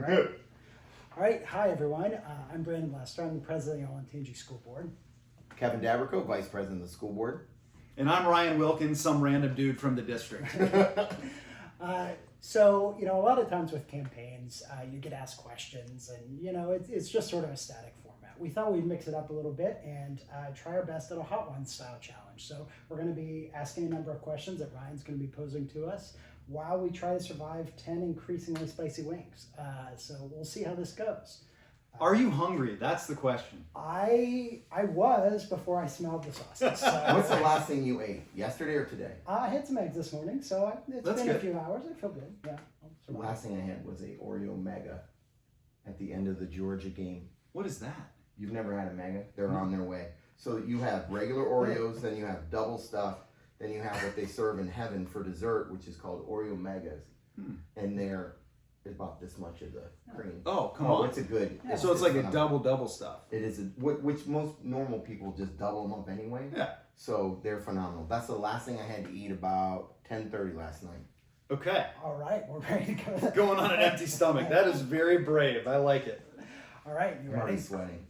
right. All right. Hi, everyone. I'm Brandon Lester. I'm the president of the Olentangy School Board. Kevin Daberkow, vice president of the school board. And I'm Ryan Wilkins, some random dude from the district. So, a lot of times with campaigns, you get asked questions and, it's just sort of a static format. We thought we'd mix it up a little bit and try our best at a Hot Ones style challenge. So we're going to be asking a number of questions that Ryan's going to be posing to us while we try to survive 10 increasingly spicy wings. So we'll see how this goes. Are you hungry? That's the question. I was before I smelled the sausage. So What's the last thing you ate? Yesterday or today? I had some eggs this morning, so it's That's been good. a few hours. I feel good. Yeah. The last thing I had was a Oreo Mega at the end of the Georgia game. What is that? You've never had a Mega? They're on their way. So you have regular Oreos, then you have double stuff, then you have what they serve in heaven for dessert, which is called Oreo Megas. And they're about this much of the cream. Oh, come on. It's a good. Yeah. So it's like a double stuff. It is, which most normal people just double them up anyway. Yeah. So they're phenomenal. That's the last thing I had to eat about 10:30 last night. Okay. All right, we're ready to go. Going on an empty stomach. That is very brave. I like it. All right, you I'm already ready? sweating.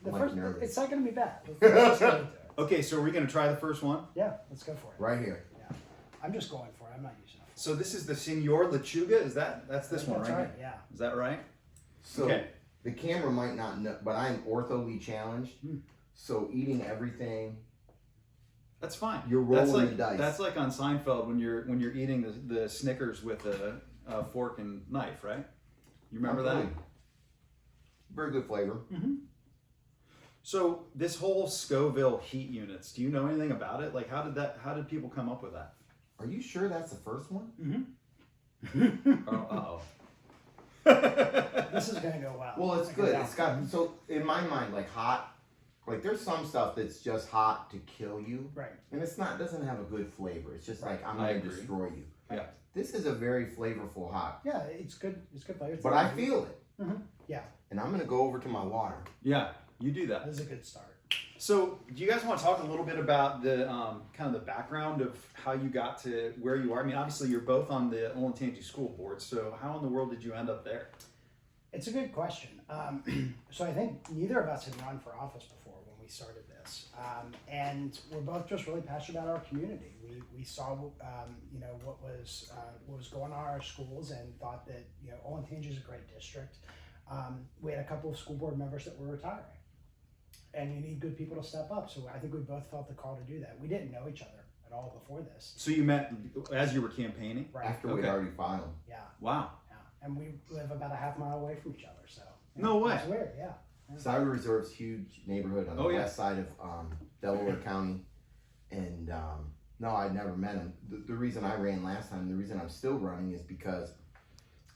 The I'm first, nervous. it's not going to be bad. Let's go into it. Okay, so are we going to try the first one? Yeah, let's go for it. Right here. Yeah, I'm just going for it. I'm not using it. So this is the Senor Lechuga. That's this one, That's right? right. Yeah. Is that right? So Okay. the camera might not know, but I'm orthopedically challenged. So eating everything, That's fine. You're That's rolling like, the dice. That's like on Seinfeld when you're eating the Snickers with a fork and knife, right? You remember that? absolutely. Very good flavor. So this whole Scoville heat units, do you know anything about it? Like how did people come up with that? Are you sure that's the first one? Oh, This is going to go well. Well, it's I can good. tell. It's got, so in my mind, like hot, like there's some stuff that's just hot to kill you. Right. And it doesn't have a good flavor. It's just like, I'm I going to agree. destroy you. Yeah. This is a very flavorful hot. Yeah, it's good. It's good flavor. But I feel it. Yeah, And I'm going to go over to my water. Yeah, you do that. this is a good start. So, do you guys want to talk a little bit about the kind of the background of how you got to where you are? I mean, obviously, you're both on the Olentangy School Board. So, how in the world did you end up there? It's a good question. So I think neither of us had run for office before when we started this, and we're both just really passionate about our community. We saw what was going on in our schools and thought that Olentangy is a great district. We had a couple of school board members that were retiring, and you need good people to step up. So I think we both felt the call to do that. We didn't know each other at all before this. So, you met as you were campaigning? Right. After we'd Okay. already filed. Yeah. Wow. Yeah. And we live about a half mile away from each other. So No way. It's weird. Yeah. Saudi Reserve's huge neighborhood on the Oh, yeah. west side of Delaware County. And no, I'd never met him. The reason I ran last time, the reason I'm still running is because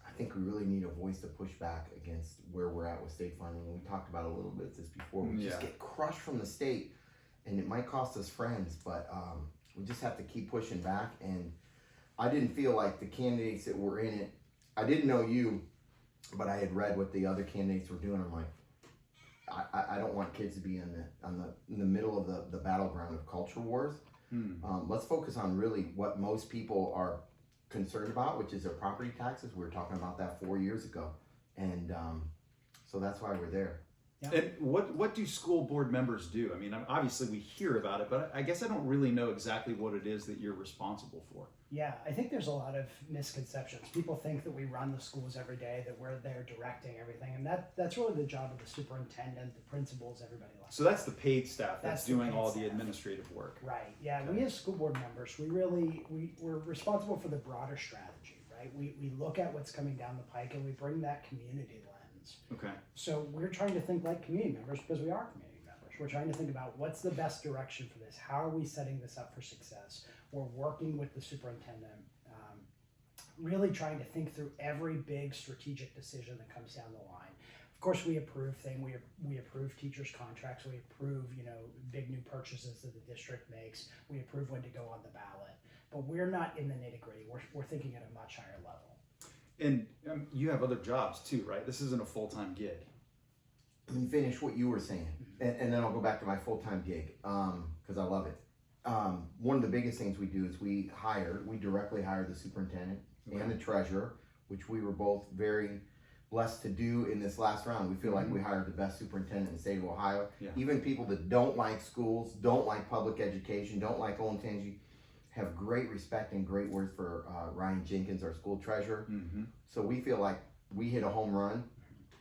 I think we really need a voice to push back against where we're at with state funding. We talked about a little bit this before. We just get crushed from the state, and it might cost us friends, but we just have to keep pushing back. And I didn't feel like the candidates that were in it, I didn't know you, but I had read what the other candidates were doing. I'm like, I don't want kids to be in the middle of the battleground of culture wars. Let's focus on really what most people are concerned about, which is their property taxes. We were talking about that 4 years ago, and so that's why we're there. Yeah. And what do school board members do? I mean, obviously we hear about it, but I guess I don't really know exactly what it is that you're responsible for. Yeah, I think there's a lot of misconceptions. People think that we run the schools every day, that we're there directing everything, and that's really the job of the superintendent, the principals, everybody like So that's the paid staff That's that's the doing paid all staff. the administrative work. Right. Yeah, Okay. we as school board members, we're responsible for the broader strategy, right? We look at what's coming down the pike and we bring that community lens. Okay. So we're trying to think like community members because we are community members. We're trying to think about what's the best direction for this. How are we setting this up for success? We're working with the superintendent, really trying to think through every big strategic decision that comes down the line. Of course, we approve things. We approve teachers' contracts. We approve big new purchases that the district makes. We approve when to go on the ballot. But we're not in the nitty gritty. We're thinking at a much higher level. And you have other jobs too, right? This isn't a full-time gig. Let me finish what you were saying, and then I'll go back to my full-time gig because I love it. One of the biggest things we do is we directly hire the superintendent and the treasurer, which we were both very blessed to do in this last round. We feel like we hired the best superintendent in the state of Ohio. Yeah. Even people that don't like schools, don't like public education, don't like Olentangy, have great respect and great words for Ryan Jenkins, our school treasurer. Mm-hmm. So we feel like we hit a home run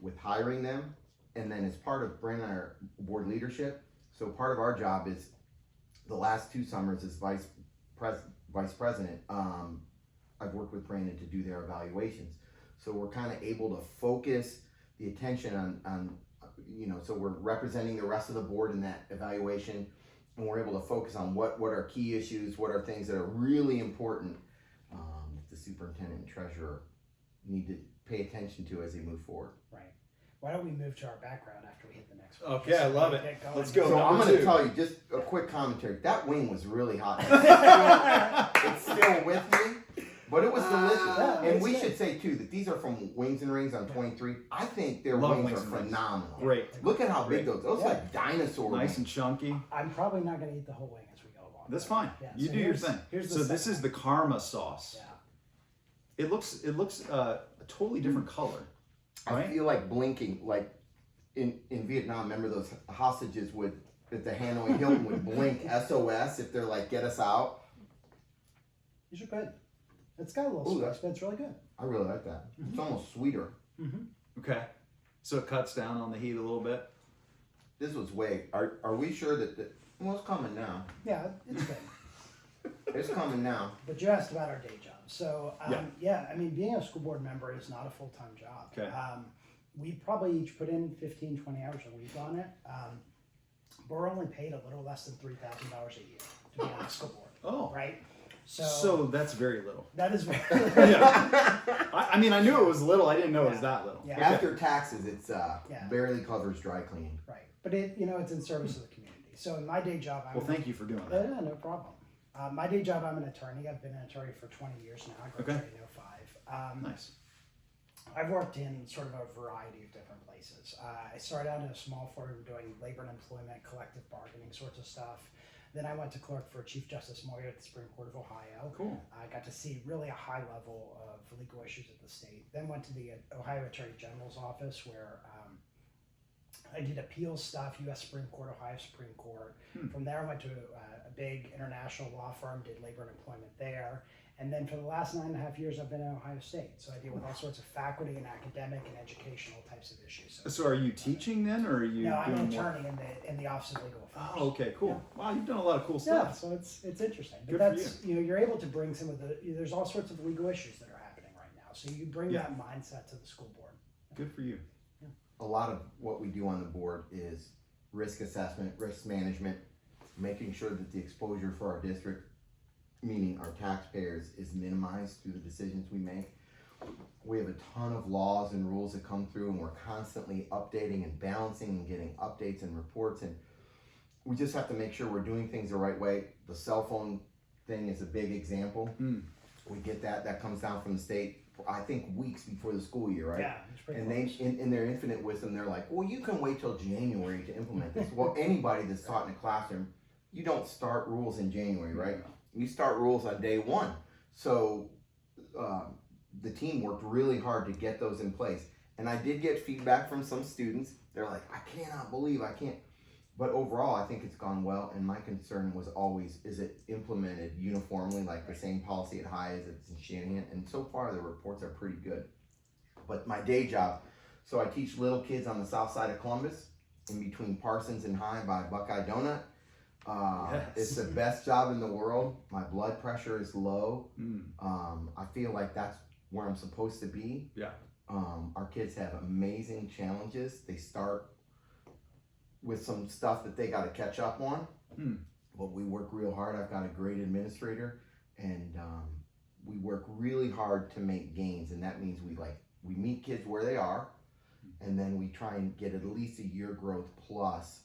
with hiring them. And then as part of Brandon and our board leadership, so part of our job is the last 2 summers as vice president, I've worked with Brandon to do their evaluations. So we're kind of able to focus the attention on, so we're representing the rest of the board in that evaluation, and we're able to focus on what are key issues, what are things that are really important that the superintendent and treasurer need to pay attention to as they move forward. Right. Why don't we move to our background after we hit the next one? Okay, I love it. Get going. Let's go. So I'm Number going to 2. tell you just a quick commentary. That wing was really hot. It's still with me, but it was delicious. Yeah, And it's we good. should say too that these are from Wings and Rings on 23. I think their Love wings Wings are and Rings. phenomenal. Great. Look at how big Great. those Yeah. like dinosaur Nice wings. and chunky. I'm probably not going to eat the whole wing as we go along. That's fine. Yeah, You so do your here's- thing. here's the So this second is the karma sauce. Yeah. It looks a totally different color. I Right? feel like blinking, like in Vietnam. Remember those hostages would at the Hanoi Hilton would blink SOS if they're like get us out. These are good. It's got a little Ooh, spice, but it's really good. I really like that. It's almost sweeter. Okay. So it cuts down on the heat a little bit. This was way. Are we sure that well, it's coming now? Yeah, it's good. It's coming now. But you asked about our day job. So, Yeah. I mean, being a school board member is not a full-time job. Okay. We probably each put in 15, 20 hours a week on it. But we're only paid a little less than $3,000 a year to be on the school board. Oh. Right? So that's very little. that is very Yeah. I mean, I knew it was little. I didn't know it was that little. Yeah. Okay. After taxes, it's Yeah. barely covers dry cleaning. right. But it's in service of the community. So in my day job, Well, thank you for doing that. Yeah, no problem. My day job, I'm an attorney. I've been an attorney for 20 years now. I graduated in 05. Nice. I've worked in sort of a variety of different places. I started out in a small firm doing labor and employment, collective bargaining sorts of stuff. Then I went to clerk for Chief Justice Moyer at the Supreme Court of Ohio. Cool. I got to see really a high level of legal issues at the state. Then went to the Ohio Attorney General's office where I did appeals stuff, U.S. Supreme Court, Ohio Supreme Court. From there, I went to a big international law firm, did labor and employment there. And then for the last 9.5 years, I've been in Ohio State. So I deal with all sorts of faculty and academic and educational types of issues. So, So are you teaching then, or are you no, I'm an doing more? attorney in the Office of Legal Affairs. Oh, okay, cool. Wow, you've done a lot of cool Yeah, stuff. so it's interesting. But Good for that's you're able to bring some of there's all sorts of legal issues that are happening right now. So you bring Yeah. that mindset to the school board. Good for you. A lot of what we do on the board is risk assessment, risk management, making sure that the exposure for our district, meaning our taxpayers, is minimized through the decisions we make. We have a ton of laws and rules that come through, and we're constantly updating and balancing and getting updates and reports, and we just have to make sure we're doing things the right way. The cell phone thing is a big example. We get that comes down from the state, I think weeks before the school year, right? Yeah, it's pretty And close. they, in their infinite wisdom, they're like, well, you can wait till January to implement this. Well, anybody that's taught in a classroom, you don't start rules in January, right? You start rules on day one. So the team worked really hard to get those in place. And I did get feedback from some students. They're like, I cannot believe I can't. But overall, I think it's gone well. And my concern was always, is it implemented uniformly, like the same policy at High as it's in Shanahan? And so far, the reports are pretty good. But my day job, so I teach little kids on the south side of Columbus, in between Parsons and High by Buckeye Donut. Yes. It's the best job in the world. My blood pressure is low. I feel like that's where I'm supposed to be. Yeah. Our kids have amazing challenges. They start with some stuff that they got to catch up on, but we work real hard. I've got a great administrator, and we work really hard to make gains, and that means we meet kids where they are, and then we try and get at least a year growth plus.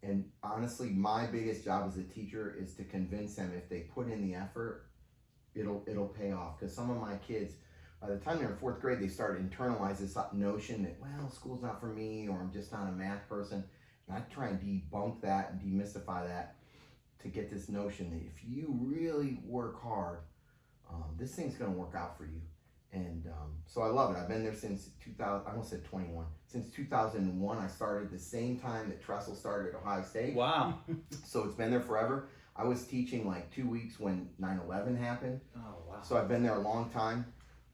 And honestly, my biggest job as a teacher is to convince them if they put in the effort, it'll pay off. Because some of my kids, by the time they're in 4th grade, they start to internalize this notion that, well, school's not for me, or I'm just not a math person. And I try and debunk that and demystify that to get this notion that if you really work hard, this thing's going to work out for you. And so I love it. I've been there since 2000. I almost said 21. Since 2001, I started the same time that Tressel started at Ohio State. Wow. So it's been there forever. I was teaching like 2 weeks when 9/11 happened. Oh, wow. So I've been there a long time.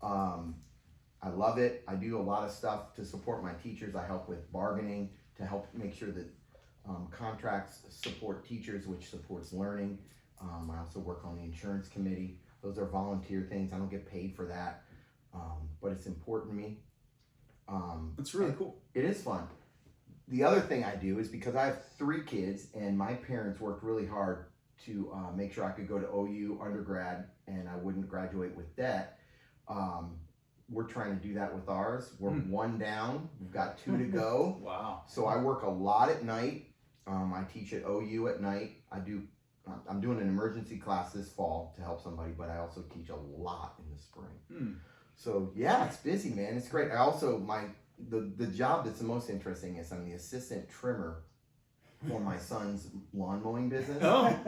I love it. I do a lot of stuff to support my teachers. I help with bargaining to help make sure that contracts support teachers, which supports learning. I also work on the insurance committee. Those are volunteer things. I don't get paid for that, but it's important to me. That's really cool. It is fun. The other thing I do is because I have 3 kids and my parents worked really hard to make sure I could go to OU undergrad and I wouldn't graduate with debt. We're trying to do that with ours. We're 1 down. We've got 2 to go. Wow. So I work a lot at night. I teach at OU at night. I'm doing an emergency class this fall to help somebody, but I also teach a lot in the spring. So yeah, it's busy, man. It's great. I also, the job that's the most interesting is I'm the assistant trimmer for my son's lawn mowing business. Oh.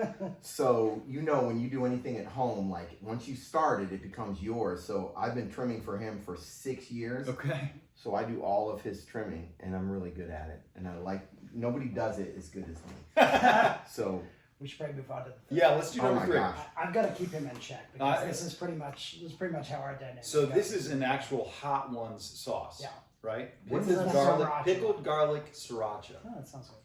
So, when you do anything at home, like once you start it, it becomes yours. So I've been trimming for him for 6 years. Okay. So I do all of his trimming and I'm really good at it. And nobody does it as good as me. So We should probably move on to the third. Yeah, let's do Oh number my 3. gosh. I've got to keep him in check because this is pretty much how our dynamic So goes. this is an actual Hot Ones sauce. Yeah. Right? What Pickled is garlic, sriracha? pickled garlic sriracha. Oh, that sounds good.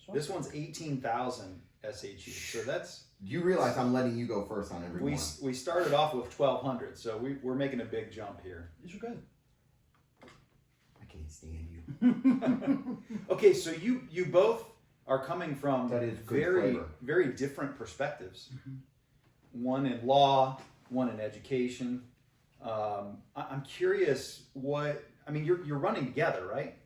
So- This one's 18,000 SHU. So that's do you realize I'm letting you go first on every one? we started off with 1,200. So we're making a big jump here. These are good. I can't stand you. Okay, so you both are coming from That is good very flavor. very different perspectives. One in law, one in education. I'm curious you're running together, right?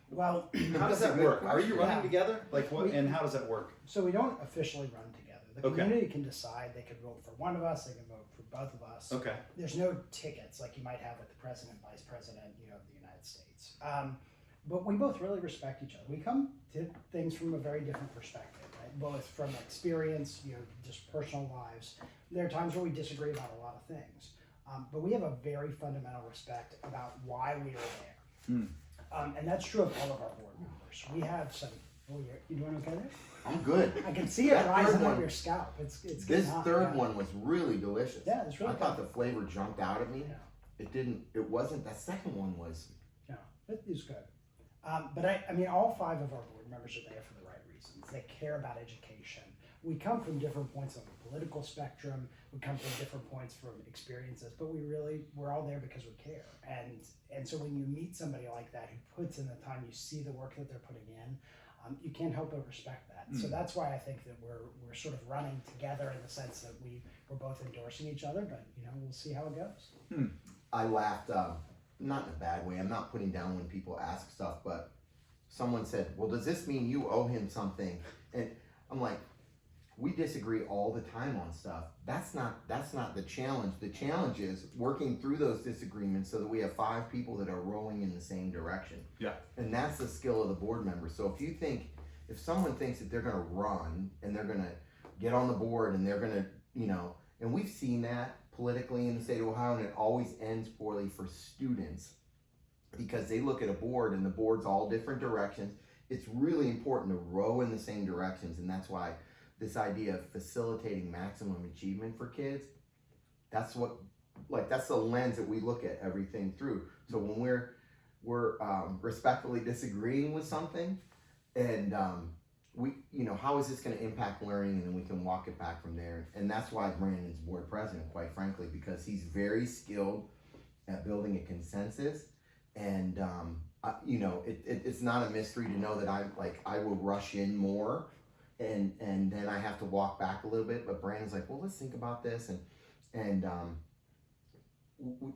Well, How does That's a that good work? Are you question. running Yeah. together? Like what? And how does that work? so we don't officially run together. The Okay. community can decide. They could vote for one of us. They can vote for both of us. Okay. There's no tickets like you might have with the president, vice president, of the United States. But we both really respect each other. We come to things from a very different perspective, right? Both from experience, just personal lives. There are times where we disagree about a lot of things, but we have a very fundamental respect about why we are there. And that's true of all of our board members. We have some. Oh, you doing okay there? I'm good. I can see it That rising third up one- your scalp. It's This getting hot, third yeah. one was really delicious. Yeah, it's really I thought good. the flavor jumped out at me. Yeah. It didn't. It wasn't. That second one was. No, it is good. But I mean, all 5 of our board members are there for the right reasons. They care about education. We come from different points on the political spectrum. We come from different points from experiences, but we're all there because we care. And so when you meet somebody like that who puts in the time, you see the work that they're putting in, you can't help but respect that. So that's why I think that we're sort of running together in the sense that we're both endorsing each other, but we'll see how it goes. I laughed. Not in a bad way. I'm not putting down when people ask stuff, but someone said, "Well, does this mean you owe him something?" And I'm like, we disagree all the time on stuff. That's not the challenge. The challenge is working through those disagreements so that we have 5 people that are rowing in the same direction. Yeah. And that's the skill of the board member. So if someone thinks that they're going to run and they're going to get on the board and they're going to, and we've seen that politically in the state of Ohio, and it always ends poorly for students because they look at a board and the board's all different directions. It's really important to row in the same directions, and that's why this idea of facilitating maximum achievement for kids, that's the lens that we look at everything through. So when we're respectfully disagreeing with something, and how is this going to impact learning, and then we can walk it back from there. And that's why Brandon's board president, quite frankly, because he's very skilled at building a consensus. And it's not a mystery to know that I will rush in more, and then I have to walk back a little bit. But Brandon's like, well, let's think about this, and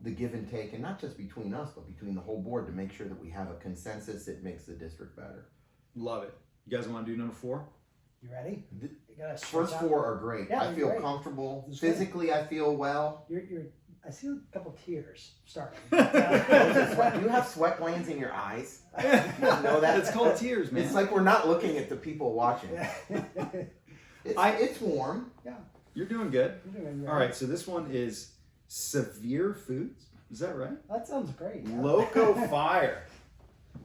the give and take, and not just between us, but between the whole board to make sure that we have a consensus that makes the district better. Love it. You guys want to do number 4? You ready? The You gotta stretch First out. 4 are great. Yeah, I they're feel great. comfortable. It's great. Physically, I feel well. I see a couple tears starting. Do you have sweat glands in your eyes? You know that? It's called tears, man. It's like we're not looking at the people watching. It's warm. Yeah. You're doing good. You're doing All right, so this one is severe foods. Is that right? That sounds great. Yeah. Loco Fire.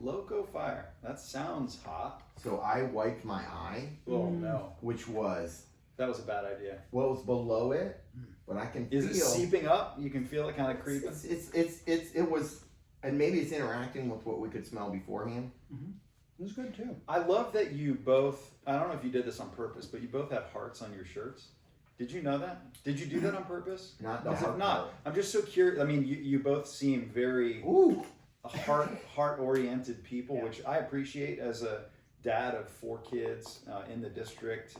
Loco Fire. That sounds hot. So I wiped my eye, Oh no. which was That was a bad idea. well, it was below it, but I can Is feel it seeping up? You can feel it kind of creeping? it was, and maybe it's interacting with what we could smell beforehand. It was good too. I love that you both, I don't know if you did this on purpose, but you both have hearts on your shirts. Did you know that? Did you do that on purpose? Not the Because if heart not, part. I'm just so curious. I mean, you both seem very Ooh, heart-oriented people, Yeah. which I appreciate as a dad of 4 kids in the district.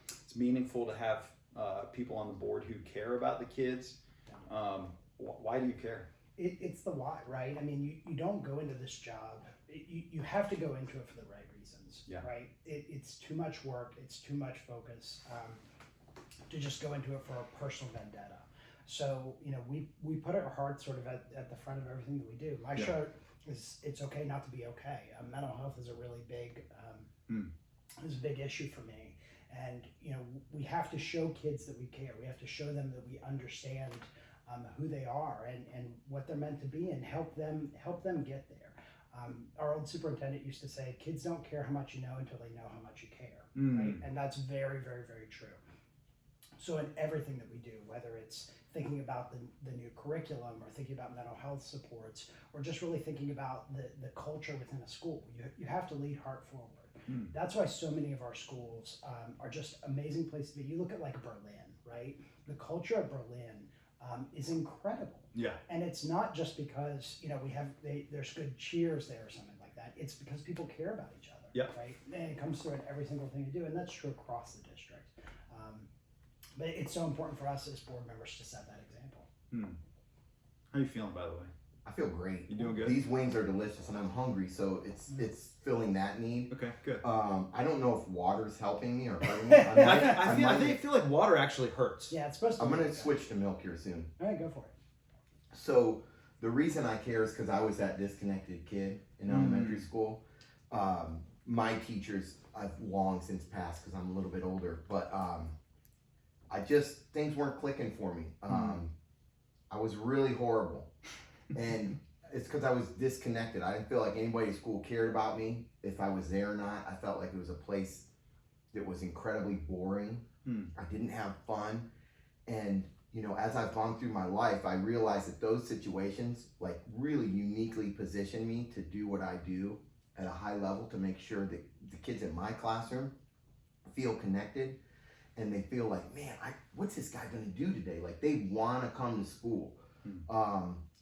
It's meaningful to have people on the board who care about the kids. Why do you care? It's the why, right? I mean, you don't go into this job. You have to go into it for the right reasons, Yeah. right? It's too much work. It's too much focus to just go into it for a personal vendetta. So, we put our heart sort of at the front of everything that we do. My Yeah. shirt is "It's okay not to be okay." Mental health is a really big is a big issue for me, and we have to show kids that we care. We have to show them that we understand who they are and what they're meant to be, and help them get there. Our old superintendent used to say, "Kids don't care how much you know until they know how much you care," right? And that's very, very, very true. So in everything that we do, whether it's thinking about the new curriculum or thinking about mental health supports or just really thinking about the culture within a school, you have to lead heart forward. That's why so many of our schools are just amazing places to be. You look at like Berlin, right? The culture of Berlin is incredible. Yeah. And it's not just because there's good cheers there or something like that. It's because people care about each other. Yeah. Right. And it comes through in every single thing you do, and that's true across the district. But it's so important for us as board members to set that example. How you feeling, by the way? I feel great. You doing good? These wings are delicious, and I'm hungry, so it's filling that need. Okay, good. I don't know if water's helping me or hurting me. I feel like water actually hurts. Yeah, it's supposed to. I'm be gonna good. switch to milk here soon. All right, go for it. So the reason I care is because I was that disconnected kid in elementary school. My teachers I've long since passed because I'm a little bit older, but things weren't clicking for me. I was really horrible, and it's because I was disconnected. I didn't feel like anybody at school cared about me if I was there or not. I felt like it was a place that was incredibly boring. I didn't have fun, and as I've gone through my life, I realized that those situations like really uniquely position me to do what I do at a high level to make sure that the kids in my classroom feel connected and they feel like, man, what's this guy gonna do today? Like they wanna come to school.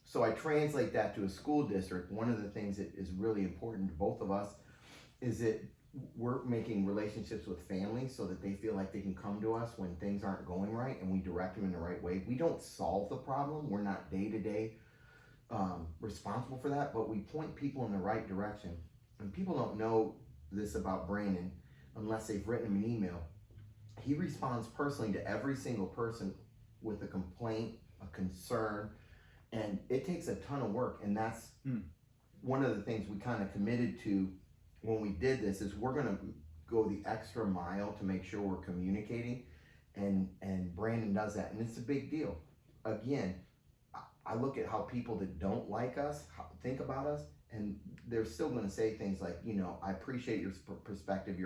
So I translate that to a school district. One of the things that is really important to both of us is that we're making relationships with families so that they feel like they can come to us when things aren't going right and we direct them in the right way. We don't solve the problem. We're not day-to-day responsible for that, but we point people in the right direction. And people don't know this about Brandon unless they've written him an email. He responds personally to every single person with a complaint, a concern, and it takes a ton of work. And that's one of the things we kind of committed to when we did this is we're gonna go the extra mile to make sure we're communicating, and Brandon does that, and it's a big deal. Again, I look at how people that don't like us think about us, and they're still gonna say things like, I appreciate your perspective,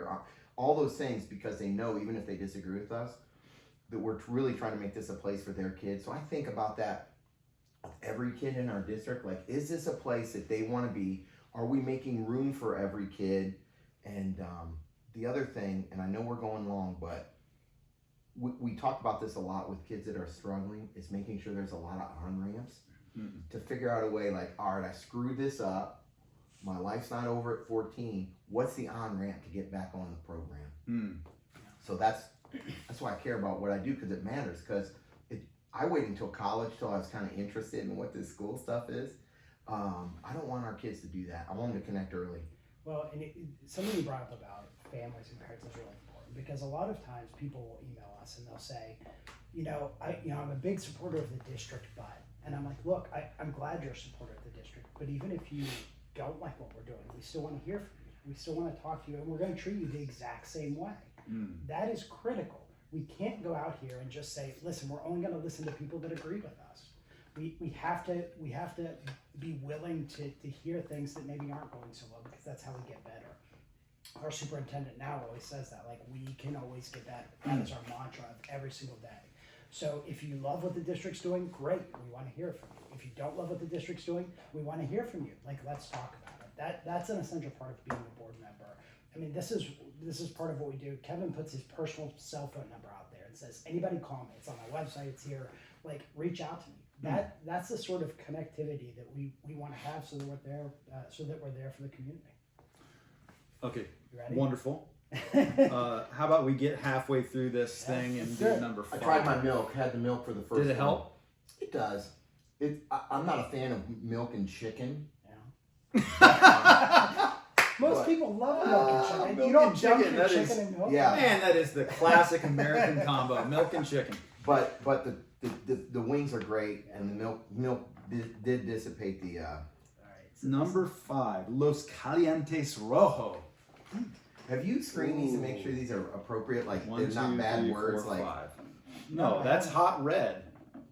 all those things, because they know even if they disagree with us, that we're really trying to make this a place for their kids. So I think about that with every kid in our district, like, is this a place that they wanna be? Are we making room for every kid? And the other thing, and I know we're going long, but we talk about this a lot with kids that are struggling, is making sure there's a lot of on-ramps to figure out a way like, all right, I screwed this up. My life's not over at 14. What's the on-ramp to get back on the program? So that's why I care about what I do, because it matters. Because I waited until college till I was kind of interested in what this school stuff is. I don't want our kids to do that. I want them to connect early. Well, and something you brought up about families and parents is really important, because a lot of times people will email us and they'll say, I'm a big supporter of the district, but, and I'm like, look, I'm glad you're a supporter of the district, but even if you don't like what we're doing, we still want to hear from you. We still want to talk to you, and we're going to treat you the exact same way. That is critical. We can't go out here and just say, listen, we're only going to listen to people that agree with us. we have to be willing to hear things that maybe aren't going so well, because that's how we get better. Our superintendent now always says that, like, we can always get better. That is our mantra of every single day. So if you love what the district's doing, great, we want to hear from you. If you don't love what the district's doing, we want to hear from you. Like, let's talk about it. That's an essential part of being a board member. I mean, this is part of what we do. Kevin puts his personal cell phone number out there and says, anybody call me. It's on my website, it's here. Like, reach out to me. That's the sort of connectivity that we want to have, so that we're there for the community. Okay, You ready? wonderful. How about we get halfway through this thing and do number I 5? tried my milk. Had the milk for the first. Did it one. help? It does. I'm not a fan of milk and chicken. Yeah. Most people love milk and chicken. Milk You don't and dunk chicken, your that chicken is- in milk. Yeah. Man, that is the classic American combo: milk and chicken. But the wings are great, and the milk did dissipate the. All right. So Number 5, Los Calientes Rojo. Have you screened these to make sure these are appropriate? Like 1, they're 2, not bad 3, words. 4, Like 5. No, that's hot red.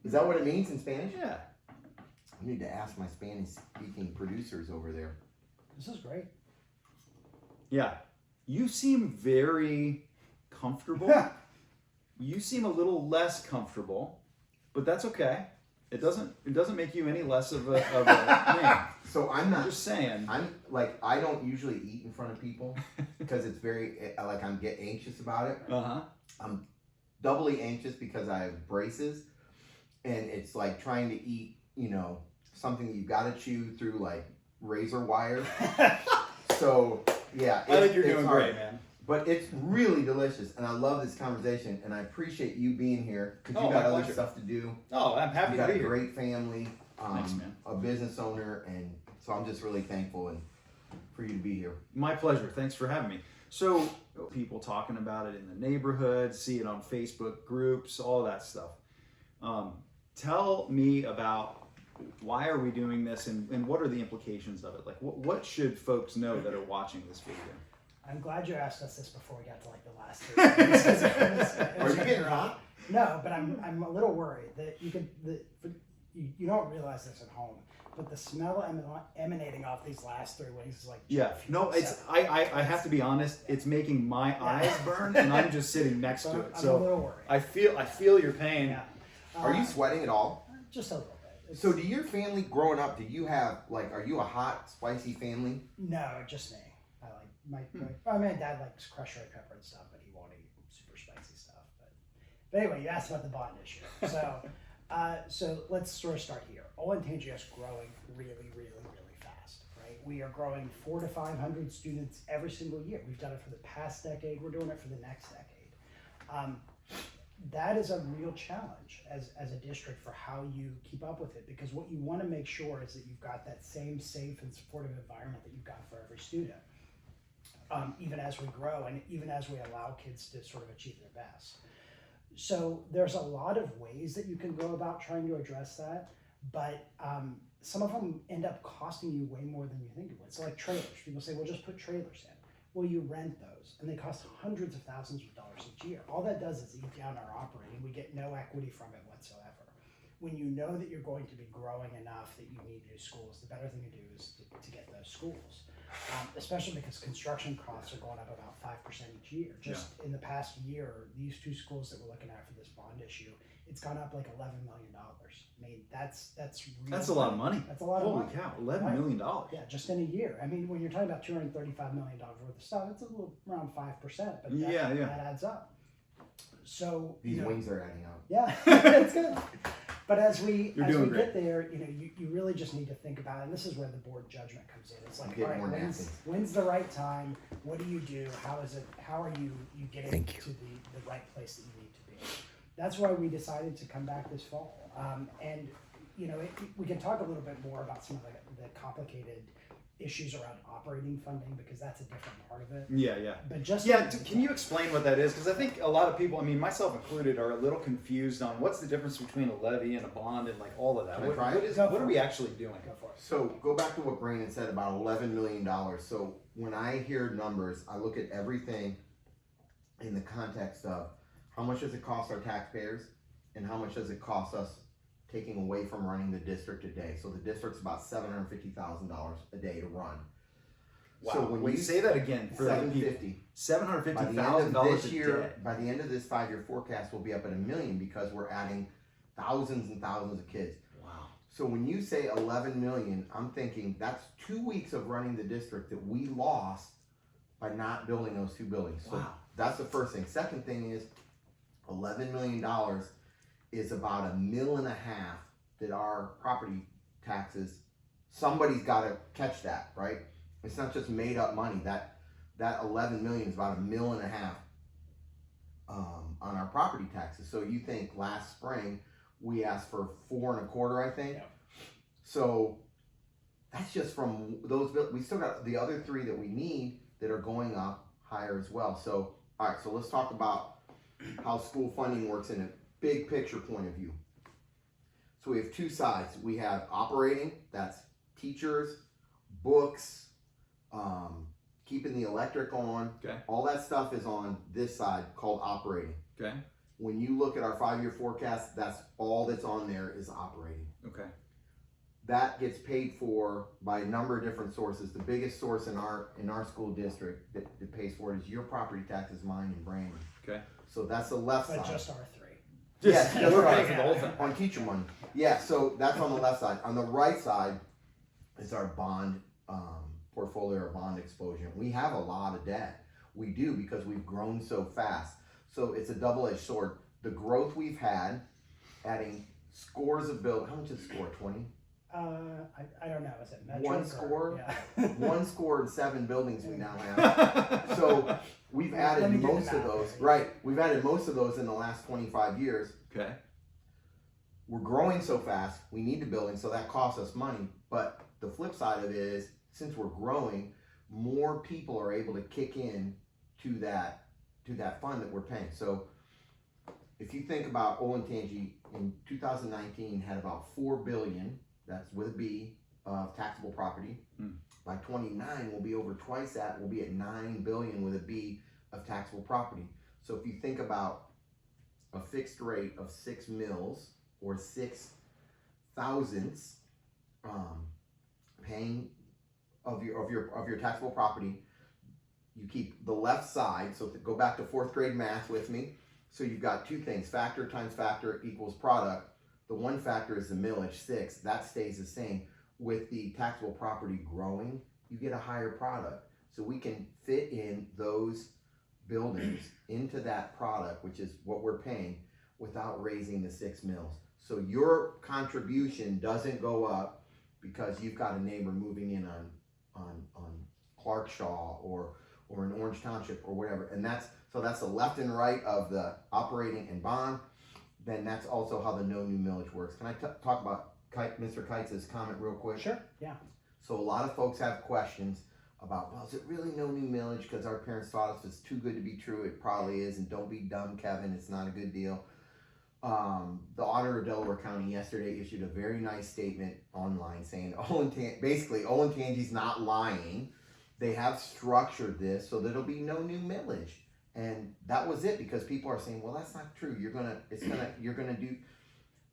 is that what it means in Spanish? Yeah. I need to ask my Spanish speaking producers over there. This is great. Yeah. You seem very comfortable. You seem a little less comfortable, but that's okay. It doesn't make you any less of a man. So I'm I'm not. just saying. I'm like, I don't usually eat in front of people because it's very like I'm get anxious about it. Uh-huh. I'm doubly anxious because I have braces, and it's like trying to eat, something that you've got to chew through like razor wire. So yeah, I think you're it's doing hard. great, man. But it's really delicious, and I love this conversation, and I appreciate you being here because Oh, you got my other pleasure. stuff to do. Oh, I'm happy You to got be a here. great family, Thanks, man. a business owner, and so I'm just really thankful and for you to be here. My pleasure. Thanks for having me. So, people talking about it in the neighborhood, see it on Facebook groups, all that stuff. Tell me about why are we doing this, and what are the implications of it? Like, what should folks know that are watching this video? I'm glad you asked us this before we got to like the last 3 minutes, 'cause Are you getting hot? No, but I'm a little worried that you don't realize this at home, but the smell emanating off these last 3 wings is like Yeah, jet fuel. no, it's So I have to be honest. It's making my eyes burn, and I'm just sitting next to it. I'm a So little worried. I feel your pain. Yeah. Are you sweating at all? Just a little bit. It's- So, do your family growing up? Do you have like? Are you a hot, spicy family? No, just me. I like my dad likes crushed red pepper and stuff, but he won't eat super spicy stuff. But anyway, you asked about the bond issue. So so let's sort of start here. Olentangy is growing really, really, really fast, right? We are growing 400 to 500 students every single year. We've done it for the past decade. We're doing it for the next decade. That is a real challenge as a district for how you keep up with it, because what you want to make sure is that you've got that same safe and supportive environment that you've got for every student. Even as we grow and even as we allow kids to sort of achieve their best. So there's a lot of ways that you can go about trying to address that, but some of them end up costing you way more than you think it would. So like trailers, people say, well, just put trailers in. Well, you rent those and they cost hundreds of thousands of dollars each year. All that does is eat down our operating. We get no equity from it whatsoever. When you know that you're going to be growing enough that you need new schools, the better thing to do is to get those schools. Especially because construction costs are going up about 5% each year. Just in the past year, these 2 schools that we're looking at for this bond issue, it's gone up like $11 million. I mean, that's a lot of money. That's a lot Holy of money. cow, $11 million. Yeah, just in a year. I mean, when you're talking about $235 million worth of stuff, it's a little around 5%, but that adds up. So These wings are adding up. yeah, it's good. But as we get there, you really just need to think about it, and this is where the board judgment comes in. It's like, all right, when's the right time? What do you do? How are you getting to the right place that you need to be? That's why we decided to come back this fall. And we can talk a little bit more about some of the complicated issues around operating funding, because that's a different part of it. Yeah. But just Can you explain what that is? Because I think a lot of people, I mean, myself included, are a little confused on what's the difference between a levy and a bond and like all of that. Can I try it? What are we actually doing? Go for it. So go back to what Brandon said about $11 million. So when I hear numbers, I look at everything in the context of how much does it cost our taxpayers and how much does it cost us taking away from running the district a day. So the district's about $750,000 a day to run. Wow. So when Wait, you say that again for the people. $750,000 by the end $750,000 of this a year, day. by the end of this 5-year forecast, we'll be up at $1 million because we're adding thousands and thousands of kids. Wow. So when you say 11 million, I'm thinking that's 2 weeks of running the district that we lost by not building those 2 buildings. So Wow. that's the first thing. Second thing is $11 million is about $1.5 million that our property taxes, somebody's got to catch that, right? It's not just made up money. That 11 million is about $1.5 million on our property taxes. So you think last spring we asked for 4.25, I think. Yeah. So that's just from those. We still got the other 3 that we need that are going up higher as well. So all right, so let's talk about how school funding works in a big picture point of view. So we have 2 sides. We have operating, that's teachers, books, keeping the electric on. Okay. All that stuff is on this side called operating. Okay. When you look at our 5-year forecast, that's all that's on there is operating. Okay. That gets paid for by a number of different sources. The biggest source in our school district that pays for it is your property taxes, mine, and Brandon. Okay. So that's the left But side. just our 3. Yes, Just, that's we're right. paying for the whole thing. On teacher money. Yeah, so that's on the left side. On the right side is our bond portfolio or bond exposure. We have a lot of debt. We do because we've grown so fast. So it's a double-edged sword. The growth we've had, adding scores of build. How much is score? 20? I don't know. Is it metric? One or- score? Yeah. 1 score and 7 buildings we now have. So we've Let added me do the most of math those. there. Right. We've added most of those in the last 25 years. Okay. We're growing so fast, we need the building, so that costs us money. But the flip side of it is, since we're growing, more people are able to kick in to that fund that we're paying. So if you think about Olentangy in 2019 had about $4 billion, that's with a B, of taxable property. By 29, we'll be over twice that. We'll be at $9 billion with a B of taxable property. So if you think about a fixed rate of 6 mils or 6 thousandths paying of your taxable property, you keep the left side. So go back to 4th grade math with me. So you've got 2 things: factor times factor equals product. The one factor is the millage, 6. That stays the same. With the taxable property growing, you get a higher product. So we can fit in those buildings into that product, which is what we're paying, without raising the 6 mils. So your contribution doesn't go up because you've got a neighbor moving in on Clarkshaw or in Orange Township or whatever. And that's the left and right of the operating and bond. Then that's also how the no new millage works. Can I talk about Mr. Kites' comment real quick? Sure. Yeah. So a lot of folks have questions about, well, is it really no new millage? Because our parents taught us it's too good to be true. It probably is. And don't be dumb, Kevin. It's not a good deal. The auditor of Delaware County yesterday issued a very nice statement online saying Olentangy's not lying. They have structured this so that it'll be no new millage. And that was it, because people are saying, well, that's not true. You're gonna do.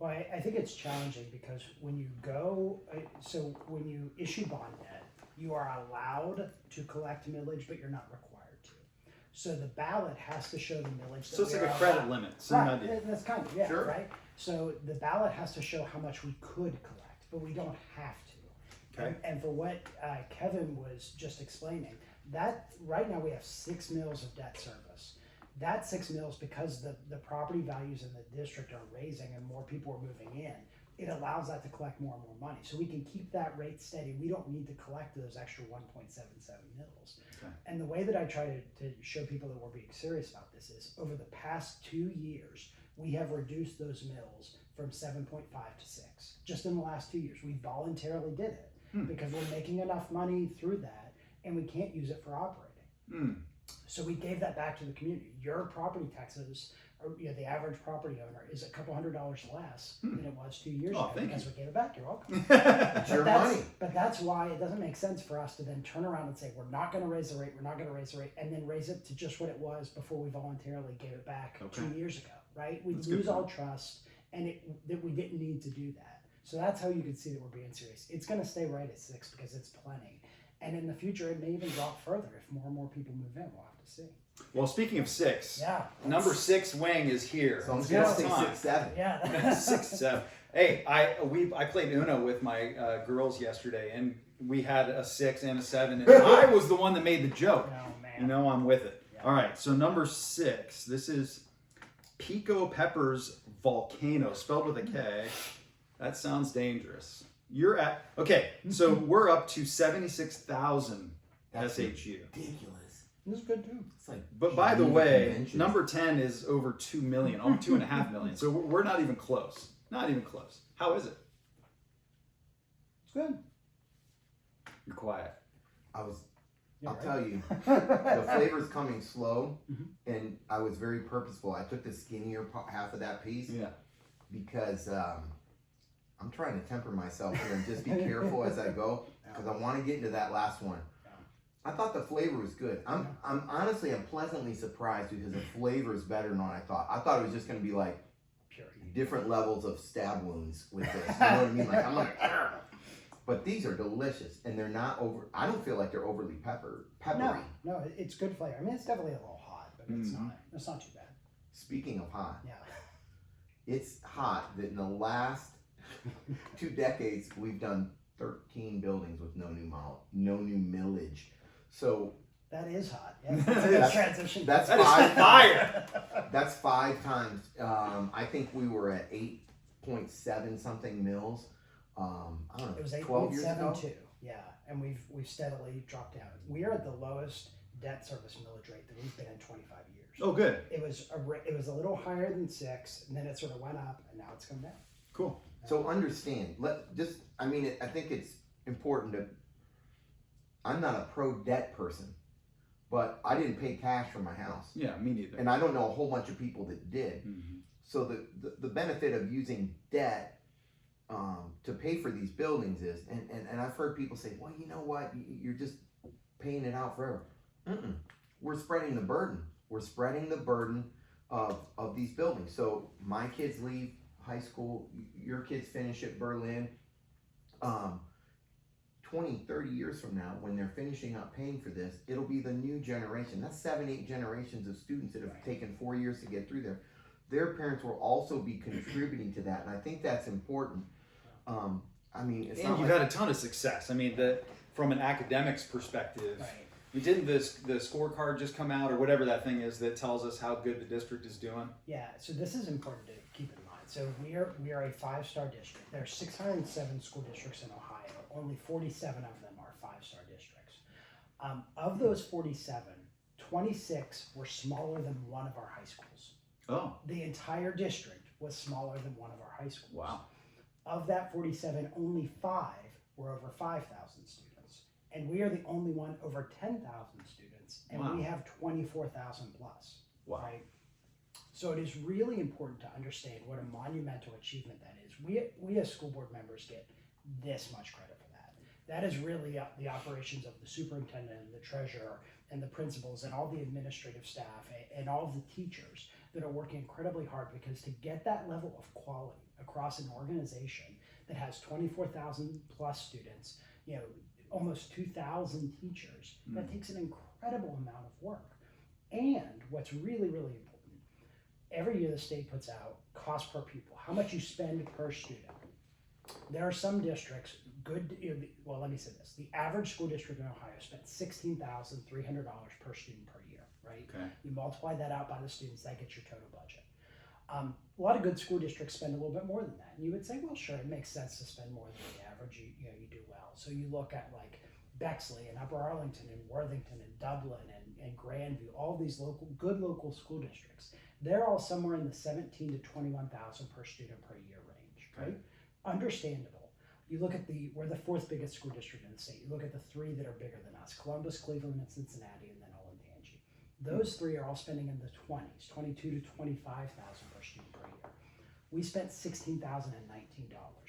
Well, I think it's challenging because when you when you issue bond debt, you are allowed to collect millage, but you're not required to. So the ballot has to show the millage. So it's like a credit limit. Same Right, idea. that's kind of, yeah, Sure. right? So the ballot has to show how much we could collect, but we don't have to. Okay. And for what Kevin was just explaining, that right now we have 6 mils of debt service. That 6 mils, because the property values in the district are raising and more people are moving in, it allows that to collect more and more money. So we can keep that rate steady. We don't need to collect those extra 1.77 mils. Okay. And the way that I try to show people that we're being serious about this is, over the past 2 years, we have reduced those mills from 7.5 to 6. Just in the last 2 years, we voluntarily did it because we're making enough money through that, and we can't use it for operating. So we gave that back to the community. Your property taxes, or the average property owner, is a couple $100 less than it was 2 years ago thank because you. we gave it back. You're welcome. It's your money. But that's why it doesn't make sense for us to then turn around and say, we're not going to raise the rate, and then raise it to just what it was before we voluntarily gave it back 2 years ago, right? We That's a good lose all trust, and that we didn't need to do that. So that's how you can see that we're being serious. It's going to stay right at 6 because it's plenty. And in the future, it may even drop further if more and more people move in. We'll have to see. Well, speaking of 6, Yeah. number 6 wing is here. So I'm Let's gonna go. say Time. 6, 7. Yeah. 6, 7. Hey, I played Uno with my girls yesterday, and we had a 6 and a 7, and I was the one that made the joke. Oh, man. You know, I'm with it. Yeah. All right, so number 6, this is Pico Peppers Volcano, spelled with a K. That sounds dangerous. You're at, okay, so we're up to 76,000 That's SHU. ridiculous. This is good too. It's like, But by the Geneva way, Conventions. number 10 is over 2 million, almost 2.5 million. So we're not even close. Not even close. How is it? It's good. You're quiet. I'll right. tell you, the flavor's coming slow, Mhm. and I was very purposeful. I took the skinnier half of that piece Yeah. because I'm trying to temper myself here and just be careful as I go because I want to get into that last one. Yeah. I thought the flavor was good. I'm honestly, I'm pleasantly surprised because the flavor is better than what I thought. I thought it was just going to be like Purity. different levels of stab wounds with this. You know what I mean? Like I'm like, "Argh." But these are delicious and they're not over. I don't feel like they're overly peppery. No, it's good flavor. I mean, it's definitely a little hot, but it's Mhm. not. It's not too bad. Speaking of hot, Yeah. it's hot that in the last 2 decades we've done 13 buildings with no new millage. So That is hot. Yeah, that's a good transition. that's That is five. fire. That's 5 times. I think we were at 8.7 something mils. I don't know. It was 12 years ago. 8.72. Yeah, and we've steadily dropped down. We are at the lowest debt service millage rate that we've been in 25 years. Oh, good. It was a little higher than 6, and then it sort of went up, and now it's come down. Cool. So understand. I think it's important to. I'm not a pro debt person, but I didn't pay cash for my house, Yeah, me neither. and I don't know a whole bunch of people that did. Mhm. So the benefit of using debt to pay for these buildings is, and I've heard people say, well, you know what, you're just paying it out forever. We're spreading the burden. We're spreading the burden of these buildings. So my kids leave high school, your kids finish at Berlin. 20, 30 years from now, when they're finishing up paying for this, it'll be the new generation. That's 7, 8 generations of students that have taken 4 years to get through there. Their parents will also be contributing to that, and I think that's important. I mean, it's And not you've like, had a ton of success. I mean, from an academics perspective, Right. we didn't the scorecard just come out or whatever that thing is that tells us how good the district is doing? Yeah, so this is important to keep in mind. So we are a 5-star district. There are 607 school districts in Ohio. Only 47 of them are 5-star districts. Of those 47, 26 were smaller than one of our high schools. Oh, The entire district was smaller than one of our high schools. wow. Of that 47, only 5 were over 5,000 students. And we are the only one over 10,000 students, and Wow. we have 24,000 plus. Wow. Right? So it is really important to understand what a monumental achievement that is. We as school board members get this much credit for that. That is really the operations of the superintendent and the treasurer and the principals and all the administrative staff and all of the teachers that are working incredibly hard, because to get that level of quality across an organization that has 24,000 plus students, almost 2,000 teachers, that takes an incredible amount of work. And what's really, really important, every year the state puts out cost per pupil, how much you spend per student. There are some districts, let me say this, the average school district in Ohio spent $16,300 per student per year, right? Okay. You multiply that out by the students, that gets your total budget. A lot of good school districts spend a little bit more than that. And you would say, well, sure, it makes sense to spend more than the average, you do well. So you look at like Bexley and Upper Arlington and Worthington and Dublin and Grandview, all these good local school districts. They're all somewhere in the 17 to 21,000 per student per year range, right? Understandable. You look at we're the 4th biggest school district in the state. You look at the 3 that are bigger than us, Columbus, Cleveland, and Cincinnati, and then Olentangy. Those 3 are all spending in the 20s, 22 to 25,000 per student per year. We spent $16,019.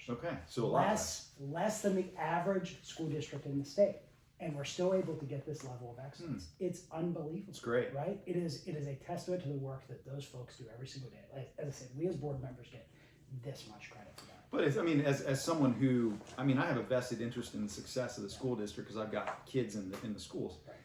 Okay, so a lot. Less than the average school district in the state. And we're still able to get this level of excellence. It's unbelievable. It's great. Right? It is a testament to the work that those folks do every single day. Like, as I said, we as board members get this much credit for that. But it's, I mean, as someone who, I mean, I have a vested interest in the success of the school district because I've got kids in the schools. Right.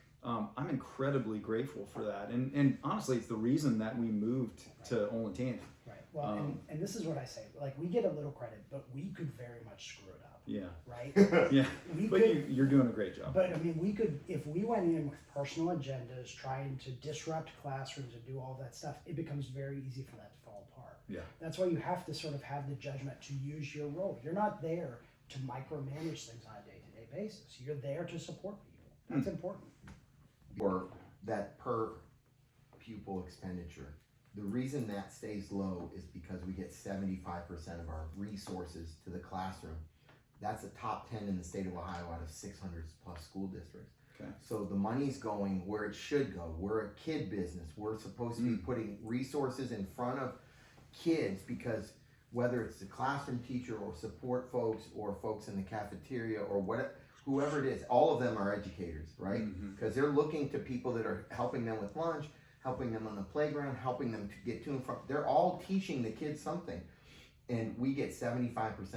I'm incredibly grateful for that, and honestly, it's the reason that we moved to Olentangy. Right. Well, and this is what I say. Like, we get a little credit, but we could very much screw it up. Yeah. Right. Yeah. We But could, you're doing a great job. But I mean, we could, if we went in with personal agendas, trying to disrupt classrooms and do all that stuff, it becomes very easy for that to fall apart. Yeah. That's why you have to sort of have the judgment to use your role. You're not there to micromanage things on a day-to-day basis. You're there to support people. That's important. Or that per pupil expenditure. The reason that stays low is because we get 75% of our resources to the classroom. That's a top 10 in the state of Ohio out of 600 plus school districts. Okay. So the money's going where it should go. We're a kid business. We're supposed to be putting resources in front of kids, because whether it's the classroom teacher or support folks or folks in the cafeteria or whoever it is, all of them are educators, right? Because they're looking to people that are helping them with lunch, helping them on the playground, helping them to get to and from. They're all teaching the kids something. And we get 75%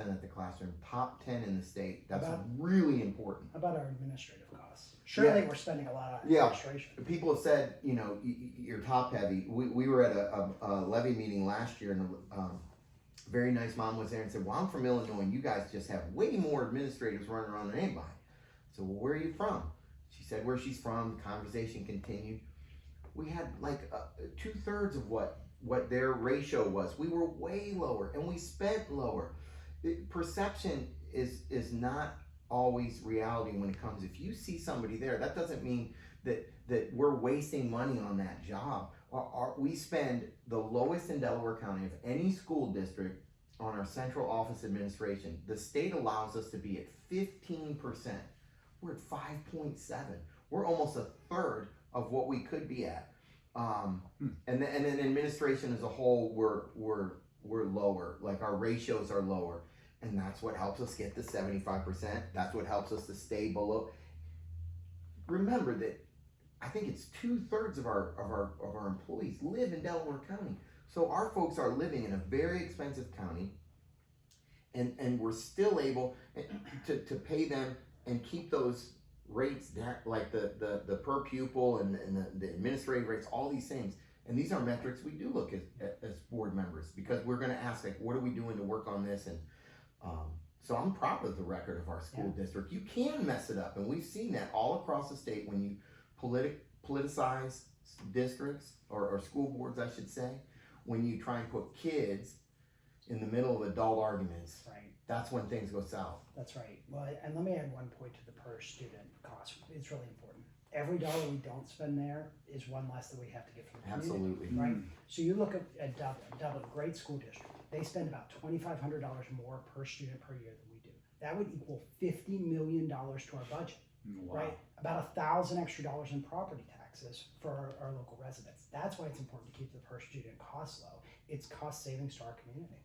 at the classroom, top 10 in the state. That's really important. How about our administrative costs? Surely we're spending a lot on administration. People have said, you know, you're top heavy. We were at a levy meeting last year, and a very nice mom was there and said, well, I'm from Illinois, and you guys just have way more administrators running around than anybody. So, well, where are you from? She said where she's from. The conversation continued. We had like 2/3 of what their ratio was. We were way lower, and we spent lower. Perception is not always reality when it comes. If you see somebody there, that doesn't mean that we're wasting money on that job. We spend the lowest in Delaware County of any school district on our central office administration. The state allows us to be at 15%. We're at 5.7. We're almost 1/3 of what we could be at. And then administration as a whole, we're lower. Like, our ratios are lower, and that's what helps us get to 75%. That's what helps us to stay below. Remember that I think it's 2/3 of our employees live in Delaware County. So our folks are living in a very expensive county, and we're still able to pay them and keep those rates down, like the per pupil and the administrative rates, all these things. And these are metrics we do look at as board members, because we're going to ask, like, what are we doing to work on this? And so I'm proud of the record of our school district. You can mess it up, and we've seen that all across the state when you politicize districts or school boards, I should say. When you try and put kids in the middle of adult arguments, Right. that's when things go south. That's right. Well, and let me add one point to the per student cost. It's really important. Every dollar we don't spend there is one less that we have to give from the community. Absolutely. Right? So you look at Dublin, great school district. They spend about $2,500 more per student per year than we do. That would equal $50 million to our budget. Wow. Right? About $1,000 extra in property taxes for our local residents. That's why it's important to keep the per student costs low. It's cost savings to our community.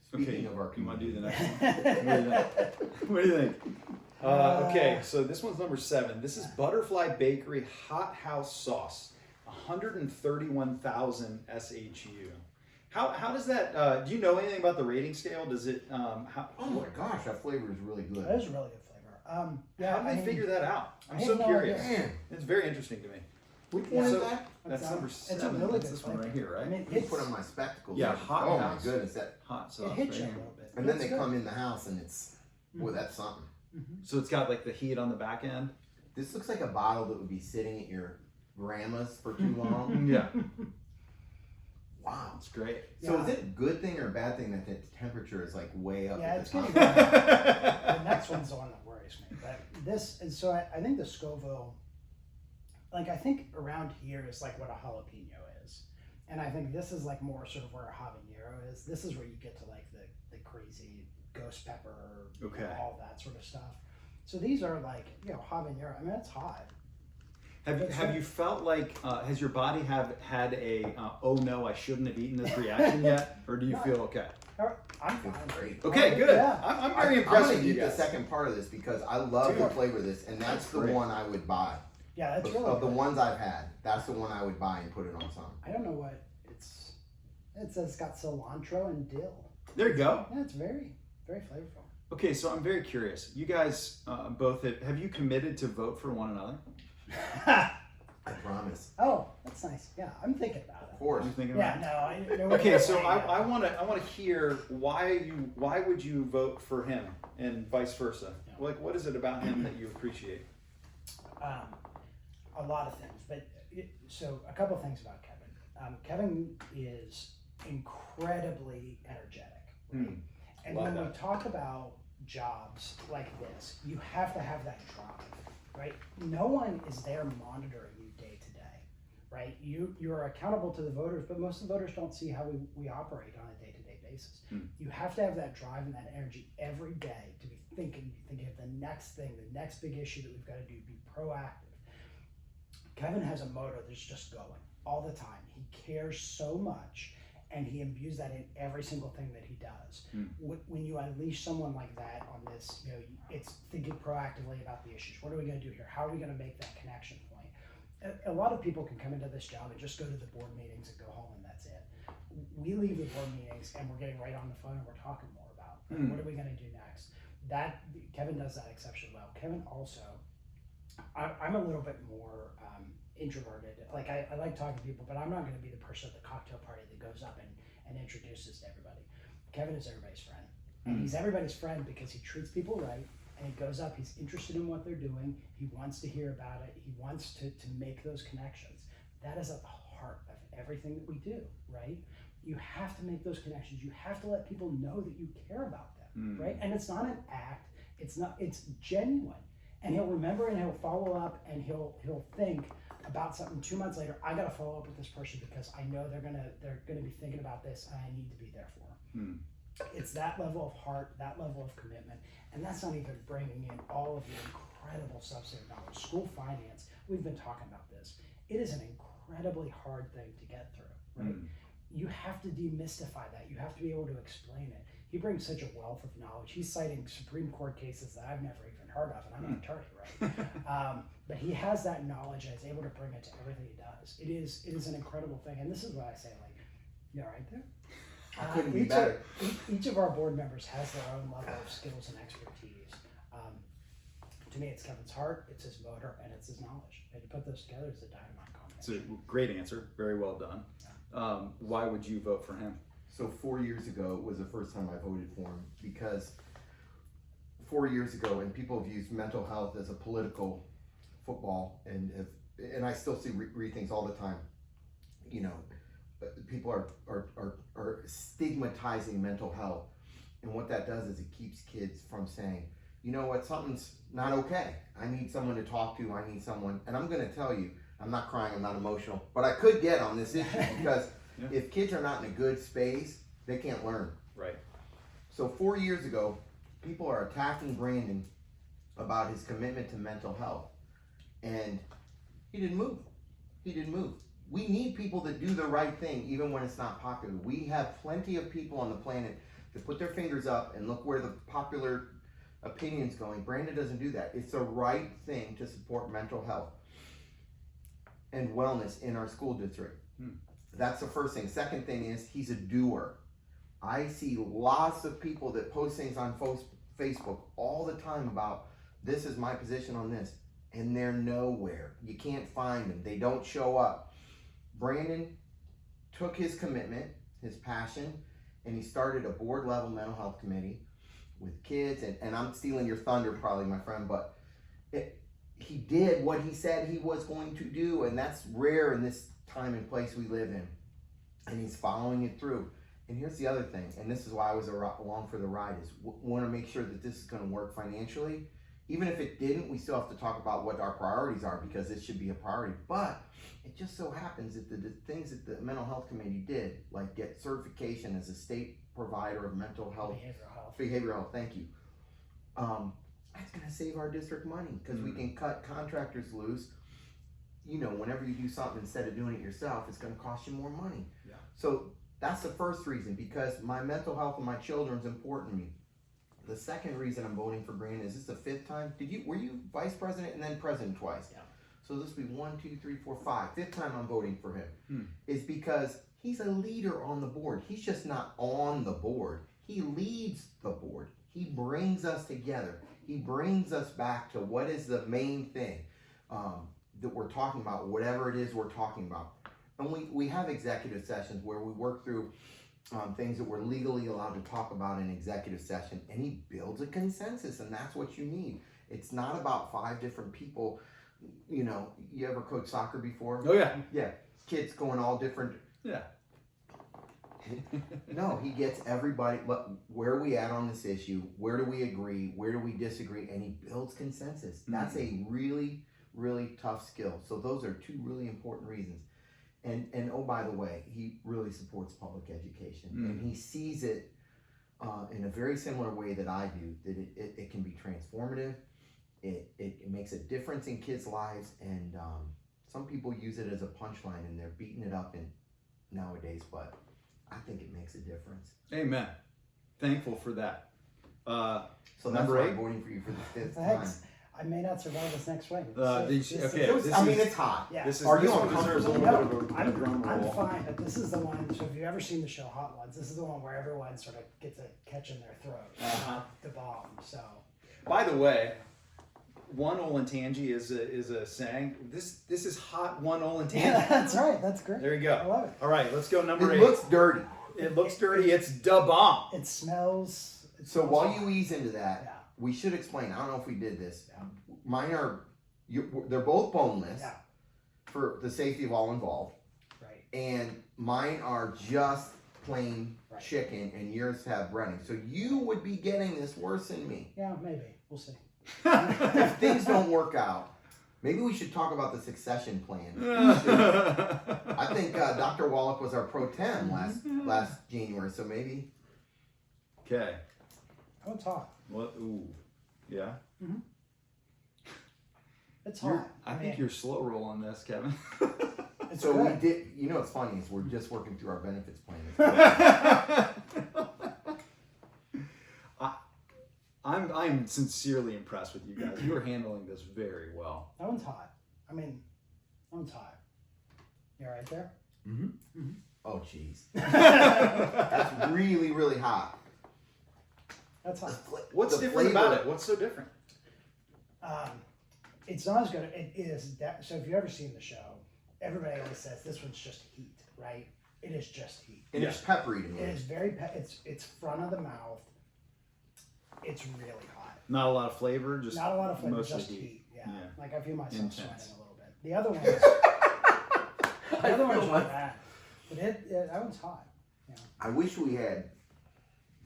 Speaking of our you want to do community, the next one? What do you think? Okay, so this one's number 7. This is Butterfly Bakery Hot House Sauce, 131,000 SHU. How does that? Do you know anything about the rating scale? Does it? oh my gosh, that flavor is really good. That is a really good flavor. Yeah, How did they figure that out? I'm I so have no curious. idea. Man, It's very interesting to me. which one is So- that? That's number It's a 7. really That's good this one flavor. right here, right? I mean, Let me put on my spectacles. Yeah, Hot Oh House. my goodness, that Hot sauce. it hits you right a here. little bit. and then That's they good. come in the house and it's boy, that's something. So it's got like the heat on the back end. This looks like a bottle that would be sitting at your grandma's for too long. Yeah, Wow. it's great. So Yeah. is it a good thing or a bad thing that the temperature is like way up Yeah, at it's the getting top? bad. The next one's the one that worries me. But this, and so I think the Scoville, like, I think around here is like what a jalapeno is. And I think this is like more sort of where a habanero is. This is where you get to like the crazy ghost pepper, Okay. all that sort of stuff. So these are like, habanero. I mean, it's hot. Have you felt like has your body had a oh no, I shouldn't have eaten this reaction yet, or do you No. feel okay? I'm fine. Great. Okay, good. Yeah. I'm I'm very impressed gonna with you eat the guys. second part of this because I love the Dude. flavor of this, and that's the great. one I would buy. Yeah, that's Of really the good. ones I've had, that's the one I would buy and put it on something. I don't know what it says it's got cilantro and dill. There you go. Yeah, it's very, very flavorful. Okay, so I'm very curious. You guys both have you committed to vote for one another? I promise. Oh, that's nice. Yeah, I'm thinking about Of it. course. Are you thinking Yeah, about it? no. Okay, so I want to hear why would you vote for him and vice versa? Yeah. Like, what is it about him that you appreciate? A lot of things, but so a couple of things about Kevin. Kevin is incredibly energetic, right? And Love when we that. talk about jobs like this, you have to have that drive, right? No one is there monitoring you day to day, right? You're accountable to the voters, but most of the voters don't see how we operate on a day-to-day basis. You have to have that drive and that energy every day to be thinking of the next thing, the next big issue that we've got to do, be proactive. Kevin has a motor that's just going all the time. He cares so much, and he imbues that in every single thing that he does. When you unleash someone like that on this, it's thinking proactively about the issues. What are we going to do here? How are we going to make that connection point? A lot of people can come into this job and just go to the board meetings and go home, and that's it. We leave the board meetings and we're getting right on the phone and we're talking more about what are we going to do next. That Kevin does that exceptionally well. Kevin also, I'm a little bit more introverted. Like I like talking to people, but I'm not going to be the person at the cocktail party that goes up and introduces to everybody. Kevin is everybody's friend, and he's everybody's friend because he treats people right, and he goes up. He's interested in what they're doing. He wants to hear about it. He wants to make those connections. That is at the heart of everything that we do, right? You have to make those connections. You have to let people know that you care about them, right? And it's not an act. It's genuine. And he'll remember and he'll follow up and he'll think about something 2 months later. I got to follow up with this person because I know they're gonna be thinking about this and I need to be there for them. It's that level of heart, that level of commitment, and that's not even bringing in all of the incredible substantive knowledge. School finance, we've been talking about this. It is an incredibly hard thing to get through, right? You have to demystify that. You have to be able to explain it. He brings such a wealth of knowledge. He's citing Supreme Court cases that I've never even heard of, and I'm an attorney, right? But he has that knowledge and is able to bring it to everything he does. It is an incredible thing, and this is what I say, like, you all right there? I couldn't be better. Each of our board members has their own level of skills and expertise. To me, it's Kevin's heart, it's his motor, and it's his knowledge. And to put those together is a dynamite It's a combination. great answer. Very well done. Why would you vote for him? So 4 years ago was the first time I voted for him because 4 years ago, and people have used mental health as a political football, and I still see read things all the time. People are stigmatizing mental health, and what that does is it keeps kids from saying, you know what, something's not okay. I need someone to talk to. I need someone, and I'm going to tell you, I'm not crying, I'm not emotional, but I could get on this issue because if kids are not in a good space, they can't learn. Right. So 4 years ago, people are attacking Brandon about his commitment to mental health, and he didn't move. He didn't move. We need people that do the right thing even when it's not popular. We have plenty of people on the planet that put their fingers up and look where the popular opinion's going. Brandon doesn't do that. It's the right thing to support mental health and wellness in our school district. That's the first thing. Second thing is he's a doer. I see lots of people that post things on Facebook all the time about this is my position on this, and they're nowhere. You can't find them. They don't show up. Brandon took his commitment, his passion, and he started a board level mental health committee with kids, and I'm stealing your thunder probably, my friend, but he did what he said he was going to do, and that's rare in this time and place we live in, and he's following it through. And here's the other thing, and this is why I was along for the ride, is want to make sure that this is going to work financially. Even if it didn't, we still have to talk about what our priorities are because this should be a priority. But it just so happens that the things that the mental health committee did, like get certification as a state provider of mental health, behavioral health, thank you. That's going to save our district money because we can cut contractors loose. Whenever you do something instead of doing it yourself, it's going to cost you more money. Yeah. So that's the first reason, because my mental health of my children is important to me. The second reason I'm voting for Brandon is this the fifth time? Were you vice president and then president twice? Yeah. So this will be 1, 2, 3, 4, 5. Fifth time I'm voting for him is because he's a leader on the board. He's just not on the board. He leads the board. He brings us together. He brings us back to what is the main thing that we're talking about, whatever it is we're talking about. And we have executive sessions where we work through things that we're legally allowed to talk about in executive session, and he builds a consensus, and that's what you need. It's not about 5 different people. You know, you ever coached soccer before? Oh yeah. Yeah. Kids going all different. Yeah. No, he gets everybody. Where are we at on this issue? Where do we agree? Where do we disagree? And he builds consensus. That's a really, really tough skill. So those are 2 really important reasons. And oh, by the way, he really supports public education, and he sees it in a very similar way that I do. That it can be transformative. It makes a difference in kids' lives, and some people use it as a punchline, and they're beating it up in nowadays. But I think it makes a difference. Amen. Thankful for that. So that's Number why 8. I'm voting for you for the 5th time. Thanks. I may not survive this next swing. Okay, It's hot. Yeah. This is Are you this one deserves a little No, bit of a drum I'm roll. fine, but this is the one. So if you've ever seen the show Hot Ones, this is the one where everyone sort of gets a catch in their throat, the bomb. So By the way, one Olentangy is a saying. This is hot one Olentangy. yeah, that's right. That's great. There you I go. love it. All right, let's go number It 8. looks dirty. It looks dirty. It's da bomb. It smells. It So smells while hot. you ease into that, Yeah. we should explain. I don't know if we did this. Yeah. Mine are, they're both boneless Yeah. for the safety of all involved. Right. And mine are just plain Right. chicken, and yours have breading. So you would be getting this worse than me. Yeah, maybe. We'll see. If things don't work out, maybe we should talk about the succession plan. I think Dr. Wallach was our pro tem last January, so maybe. Okay. Oh, it's hot. What? Ooh. Yeah. It's You're, hot. I think you're slow rolling this, Kevin. It's So good. we did. You know what's funny is we're just working through our benefits plan. I'm sincerely impressed with you guys. You are handling this very well. That one's hot. I mean, that one's hot. You all right there? Oh, jeez. That's really, really hot. That's hot. What's The different flavor- about it? What's so different? It's not as good. It is that. So if you've ever seen the show, everybody always says this one's just heat, right? It is just heat. And it's peppery to me. It is very. It's front of the mouth. It's really hot. Not a lot of flavor, just Not a lot of flavor, mostly just heat. Yeah. Yeah. Like I feel myself Intense. sweating a little bit. The other one is. The other one's not bad, but that one's hot. Yeah. I wish we had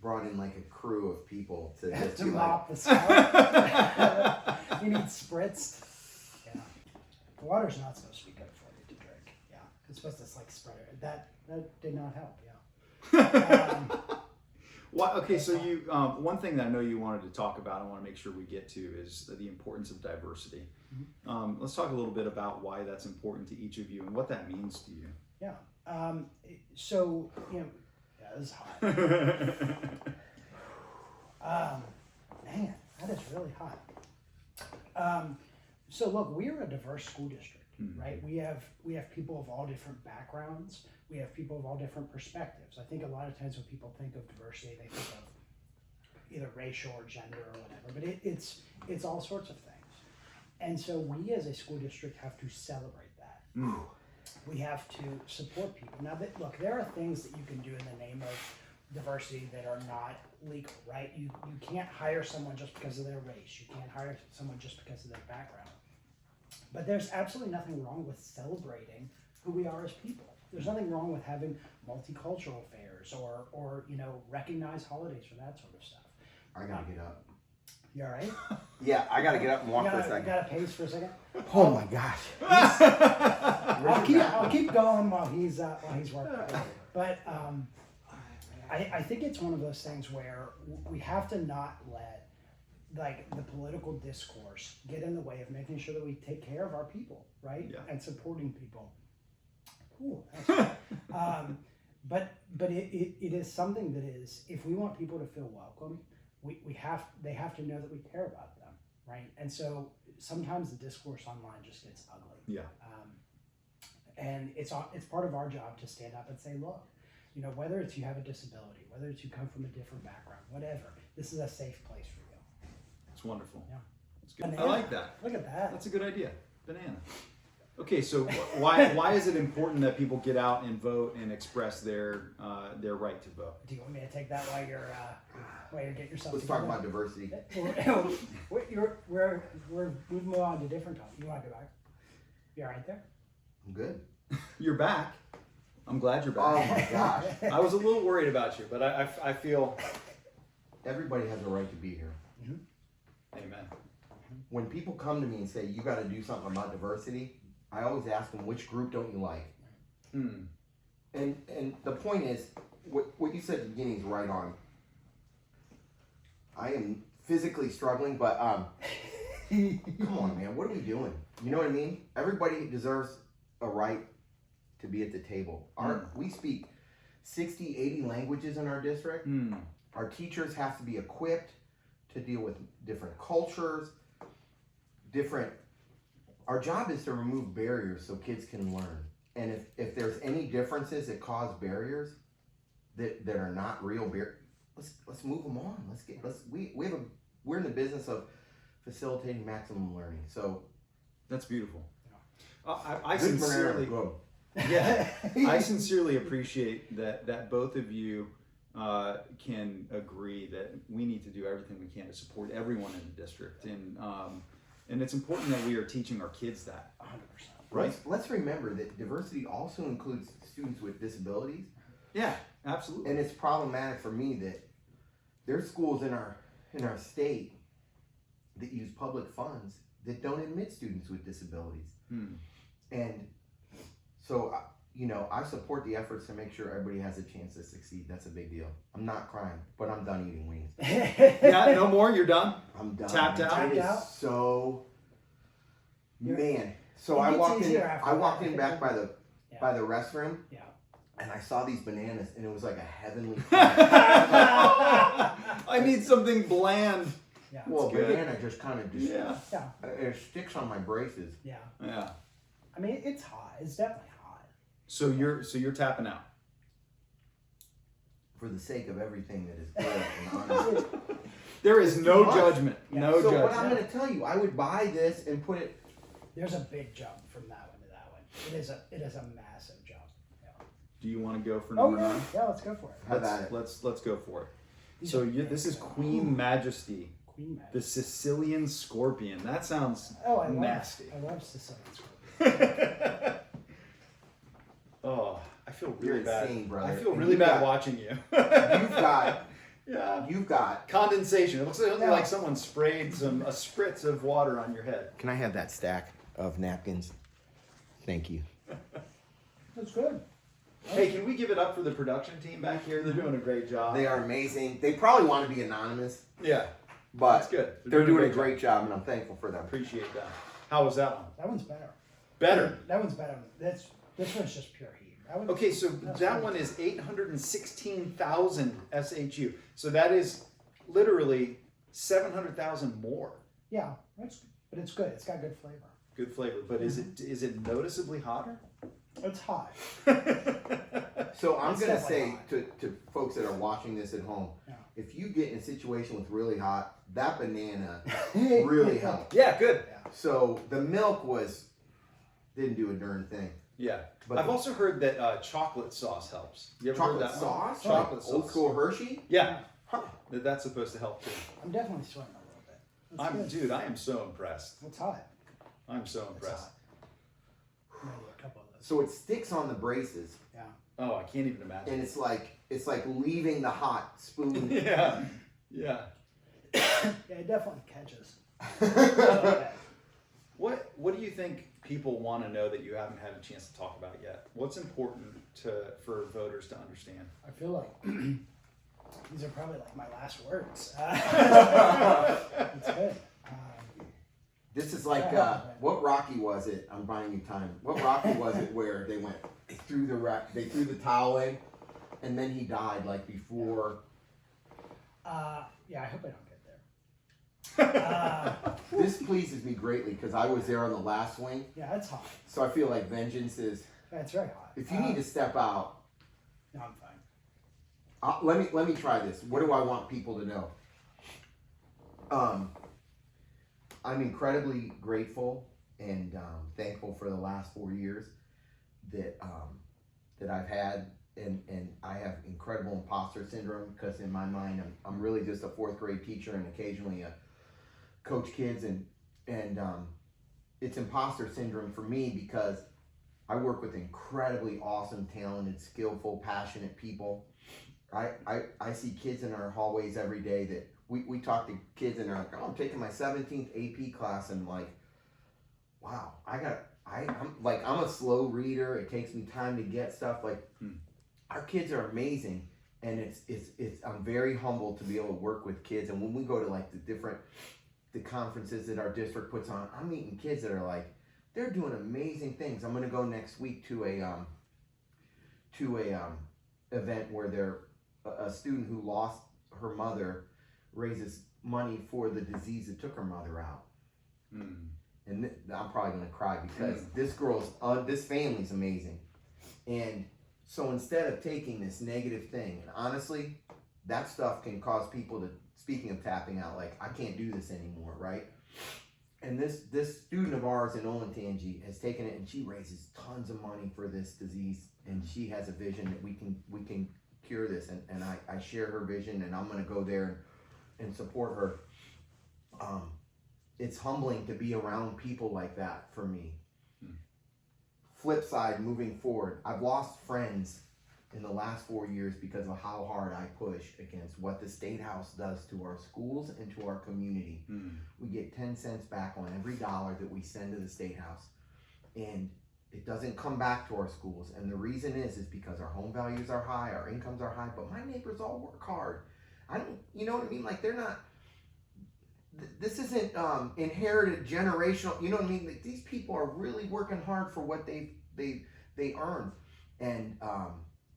brought in like a crew of people to just To be like, mop the smell. You need spritzed. Yeah. The water's not supposed to be good for you to drink. Yeah. It's supposed to like spread it. That did not help. Yeah. Okay, so you one thing that I know you wanted to talk about, I want to make sure we get to, is the importance of diversity. Let's talk a little bit about why that's important to each of you and what that means to you. Yeah. So yeah, this is hot. Man, that is really hot. So look, we're a diverse school district, right? We have people of all different backgrounds. We have people of all different perspectives. I think a lot of times when people think of diversity, they think of either racial or gender or whatever, but it's all sorts of things. And so we as a school district have to celebrate that. We have to support people. Now, look, there are things that you can do in the name of diversity that are not legal, right? You can't hire someone just because of their race. You can't hire someone just because of their background. But there's absolutely nothing wrong with celebrating who we are as people. There's nothing wrong with having multicultural fairs or recognize holidays or that sort of stuff. I gotta get up. You all right? Yeah, I gotta get up and walk for a You second. gotta pace for a second. Oh my gosh. I'll keep going while he's working. But I think it's one of those things where we have to not let like the political discourse get in the way of making sure that we take care of our people, right? Yeah. And supporting people. Ooh, that's but it is something that is, if we want people to feel welcome, they have to know that we care about them, right? And so sometimes the discourse online just gets ugly. Yeah. And it's part of our job to stand up and say, look, You know, whether it's you have a disability, whether it's you come from a different background, whatever, this is a safe place for you. It's wonderful. Yeah. It's good. I Banana. like that. Look at that. That's a good idea. Banana. Okay, so why is it important that people get out and vote and express their right to vote? Do you want me to take that while you're getting yourself Let's talk together? about diversity. We're moving on to different topics. You want to go back? You all right there? I'm good. You're back. I'm glad you're Oh back. my gosh. I was a little worried about you, but I feel. Everybody has a right to be here. Amen. When people come to me and say, you got to do something about diversity, I always ask them, which group don't you like? And the point is, what you said at the beginning is right on. I am physically struggling, but come on, man, what are we doing? You know what I mean? Everybody deserves a right to be at the table. We speak 60, 80 languages in our district. Our teachers have to be equipped to deal with different cultures, our job is to remove barriers so kids can learn. And if there's any differences that cause barriers that are not real barriers, let's move them on. We're in the business of facilitating maximum learning. So That's beautiful. I good sincerely, banana, yeah, I sincerely appreciate that both of you can agree that we need to do everything we can to support everyone in the district, and it's important that we are teaching our kids that. 100%. Right. Let's remember that diversity also includes students with disabilities. Yeah, absolutely. And it's problematic for me that there's schools in our state that use public funds that don't admit students with disabilities. And so, I support the efforts to make sure everybody has a chance to succeed. That's a big deal. I'm not crying, but I'm done eating wings. Yeah, no more. You're done. I'm done. Tapped out? It is Tapped out? so, man. So It I gets walked in. easier after I walked that. in back by the Yeah. restroom, Yeah. and I saw these bananas, and it was like a heavenly. I need something bland. Yeah. Well, good. banana just kind of Yeah. Yeah. it sticks on my braces. Yeah. Yeah. I mean, it's hot. It's definitely hot. So you're tapping out. For the sake of everything that is good and honest. There is no Much. judgment. Yeah. No So what judgment. I'm going to tell you, I would buy this and put it. There's a big jump from that one to that one. It is a massive jump. Yeah. Do you want to go for Oh number yeah. 9? Yeah. Let's go for it. How about it? Let's go for it. These So are this is big. Queen Majesty, Queen Mary. the Sicilian scorpion. That sounds Oh, I nasty. love Sicilian scorpion. Oh, I feel You're really bad. insane, brother. I feel And really you bad got- watching you. You've got. Condensation. It looks Yeah. like someone sprayed a spritz of water on your head. Can I have that stack of napkins? Thank you. That's good. Hey, can we give it up for the production team back here? They're doing a great job. They are amazing. They probably want to be anonymous, Yeah, but that's good. they're doing a great job, and I'm thankful for them. Appreciate that. How was that one? That one's better. Better. That one's better. This one's just pure heat. That one's, Okay, so that's that good. one is 816,000 SHU. So that is literally 700,000 more. Yeah, but it's good. It's got good flavor. Good flavor, but is it noticeably hotter? It's hot. So I'm It's going to definitely say hot. to folks that are watching this at home, Yeah. if you get in a situation with really hot, that banana really helped. Yeah, good. So the milk didn't do a darn thing. Yeah, But I've also heard that chocolate sauce helps. You ever heard chocolate that sauce, one? Chocolate sauce. old school Hershey. Yeah, Huh. that's supposed to help too. I'm definitely sweating a little bit. That's good. Dude, I am so impressed. It's hot. I'm so It's impressed. hot. I'm gonna do a couple of those. So it sticks on the braces, Yeah. Oh, I can't even imagine. and it's like leaving the hot spoon. Yeah, yeah. Yeah, it definitely catches. Okay. What do you think people want to know that you haven't had a chance to talk about yet? What's important for voters to understand? I feel like these are probably like my last words. It's good. This is like what Rocky was it? I'm buying you time. What Rocky was it where they threw the towel in, and then he died like before. Yeah, I hope I don't get there. This pleases me greatly because I was there on the last swing, Yeah, it's hot. so I feel like vengeance is. Yeah, it's very hot. If you need to step out, No, I'm fine. let me try this. What do I want people to know? I'm incredibly grateful and thankful for the last 4 years that I've had, and I have incredible imposter syndrome because in my mind I'm really just a 4th grade teacher and occasionally coach kids, and it's imposter syndrome for me because I work with incredibly awesome, talented, skillful, passionate people. I see kids in our hallways every day that we talk to kids and they're like, oh, I'm taking my 17th AP class, and I'm like, wow, I'm a slow reader. It takes me time to get stuff. Like, our kids are amazing, and it's I'm very humbled to be able to work with kids. And when we go to like the conferences that our district puts on, I'm meeting kids that are like, they're doing amazing things. I'm gonna go next week to a event where they're a student who lost her mother raises money for the disease that took her mother out. And I'm probably gonna cry because this family's amazing. And so instead of taking this negative thing, and honestly, that stuff can cause people to, speaking of tapping out, like, I can't do this anymore, right? And this student of ours in Olentangy has taken it, and she raises tons of money for this disease, and she has a vision that we can cure this, and I share her vision, and I'm gonna go there and support her. It's humbling to be around people like that for me. Flip side, moving forward, I've lost friends in the last 4 years because of how hard I push against what the State House does to our schools and to our community. We get 10 cents back on every dollar that we send to the State House, and it doesn't come back to our schools. And the reason is because our home values are high, our incomes are high, but my neighbors all work hard. You know what I mean? Like, they're not, this isn't inherited generational, you know what I mean? Like, these people are really working hard for what they earn. And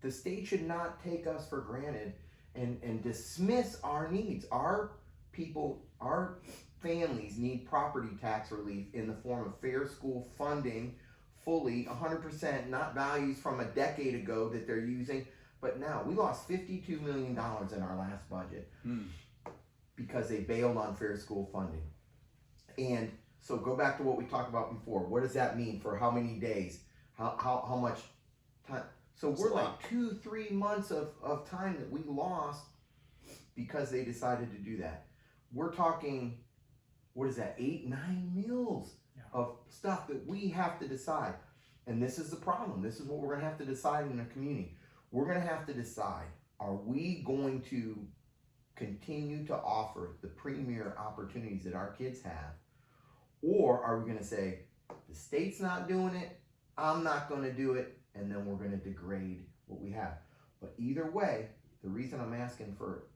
the state should not take us for granted and dismiss our needs. Our people, our families need property tax relief in the form of fair school funding, fully 100%, not values from a decade ago that they're using. But now we lost $52 million in our last budget because they bailed on fair school funding. And so go back to what we talked about before. What does that mean for how many days? How much time? So we're like 2-3 months of time that we lost because they decided to do that. We're talking, what is that, 8-9 meals of stuff that we have to decide. And this is the problem. This is what we're gonna have to decide in a community. We're gonna have to decide, are we going to continue to offer the premier opportunities that our kids have? Or are we gonna say, the state's not doing it, I'm not gonna do it, and then we're gonna degrade what we have? But either way, the reason I'm asking for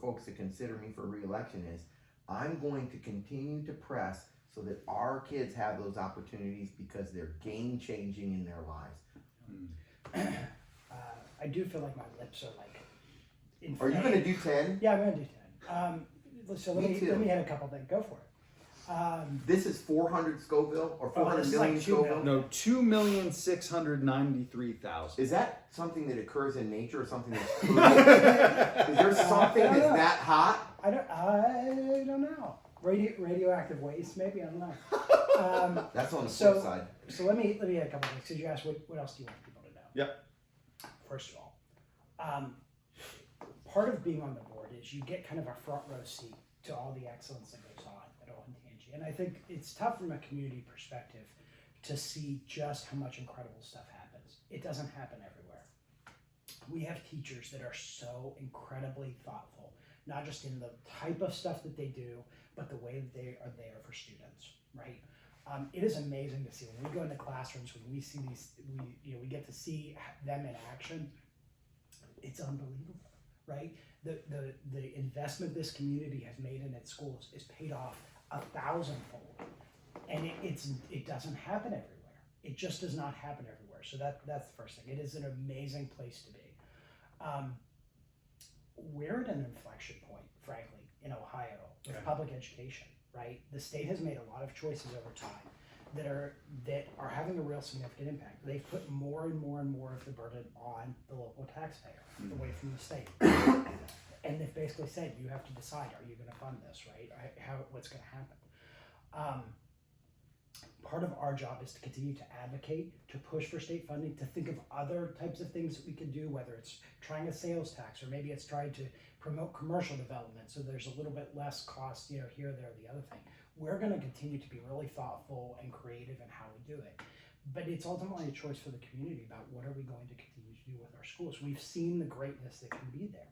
folks to consider me for re-election is I'm going to continue to press so that our kids have those opportunities because they're game-changing in their lives. I do feel like my lips are like inflamed. Are you gonna do 10? Yeah, I'm gonna do 10. So let me hit a couple things. Go for it. This is 400 Scoville or 400 this is million like 2 Scoville? million. No, 2,693,000. Is that something that occurs in nature or something that's is there something I don't that's know. that hot? I don't know. Radioactive waste, maybe, I don't know. That's on the So- flip side. So let me hit a couple things because you asked what else do you want people to know? Yep. First of all, part of being on the board is you get kind of a front row seat to all the excellence that goes on at Olentangy. And I think it's tough from a community perspective to see just how much incredible stuff happens. It doesn't happen everywhere. We have teachers that are so incredibly thoughtful, not just in the type of stuff that they do, but the way that they are there for students, right? It is amazing to see when we go into classrooms, when we see these, we get to see them in action. It's unbelievable, right? The investment this community has made in its schools is paid off 1,000-fold, and it doesn't happen everywhere. It just does not happen everywhere. So that's the first thing. It is an amazing place to be. We're at an inflection point, frankly, in Ohio with public education, right? The state has made a lot of choices over time that are having a real significant impact. They've put more and more and more of the burden on the local taxpayer away from the state. And they've basically said, you have to decide, are you going to fund this, right? What's going to happen? Part of our job is to continue to advocate, to push for state funding, to think of other types of things that we can do, whether it's trying a sales tax, or maybe it's trying to promote commercial development so there's a little bit less cost, here, there, the other thing. We're going to continue to be really thoughtful and creative in how we do it. But it's ultimately a choice for the community about what are we going to continue to do with our schools. We've seen the greatness that can be there.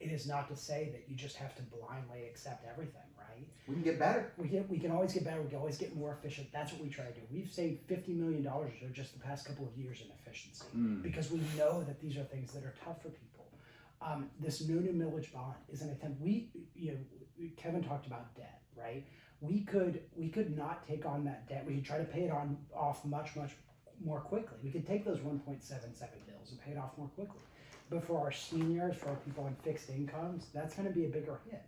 It is not to say that you just have to blindly accept everything, right? We can get better. We can always get better. We can always get more efficient. That's what we try to do. We've saved $50 million or so just the past couple of years in efficiency because we know that these are things that are tough for people. This new millage bond is an attempt. Kevin talked about debt, right? We could not take on that debt. We could try to pay it off much more quickly. We could take those 1.77 bills and pay it off more quickly. But for our seniors, for our people on fixed incomes, that's going to be a bigger hit.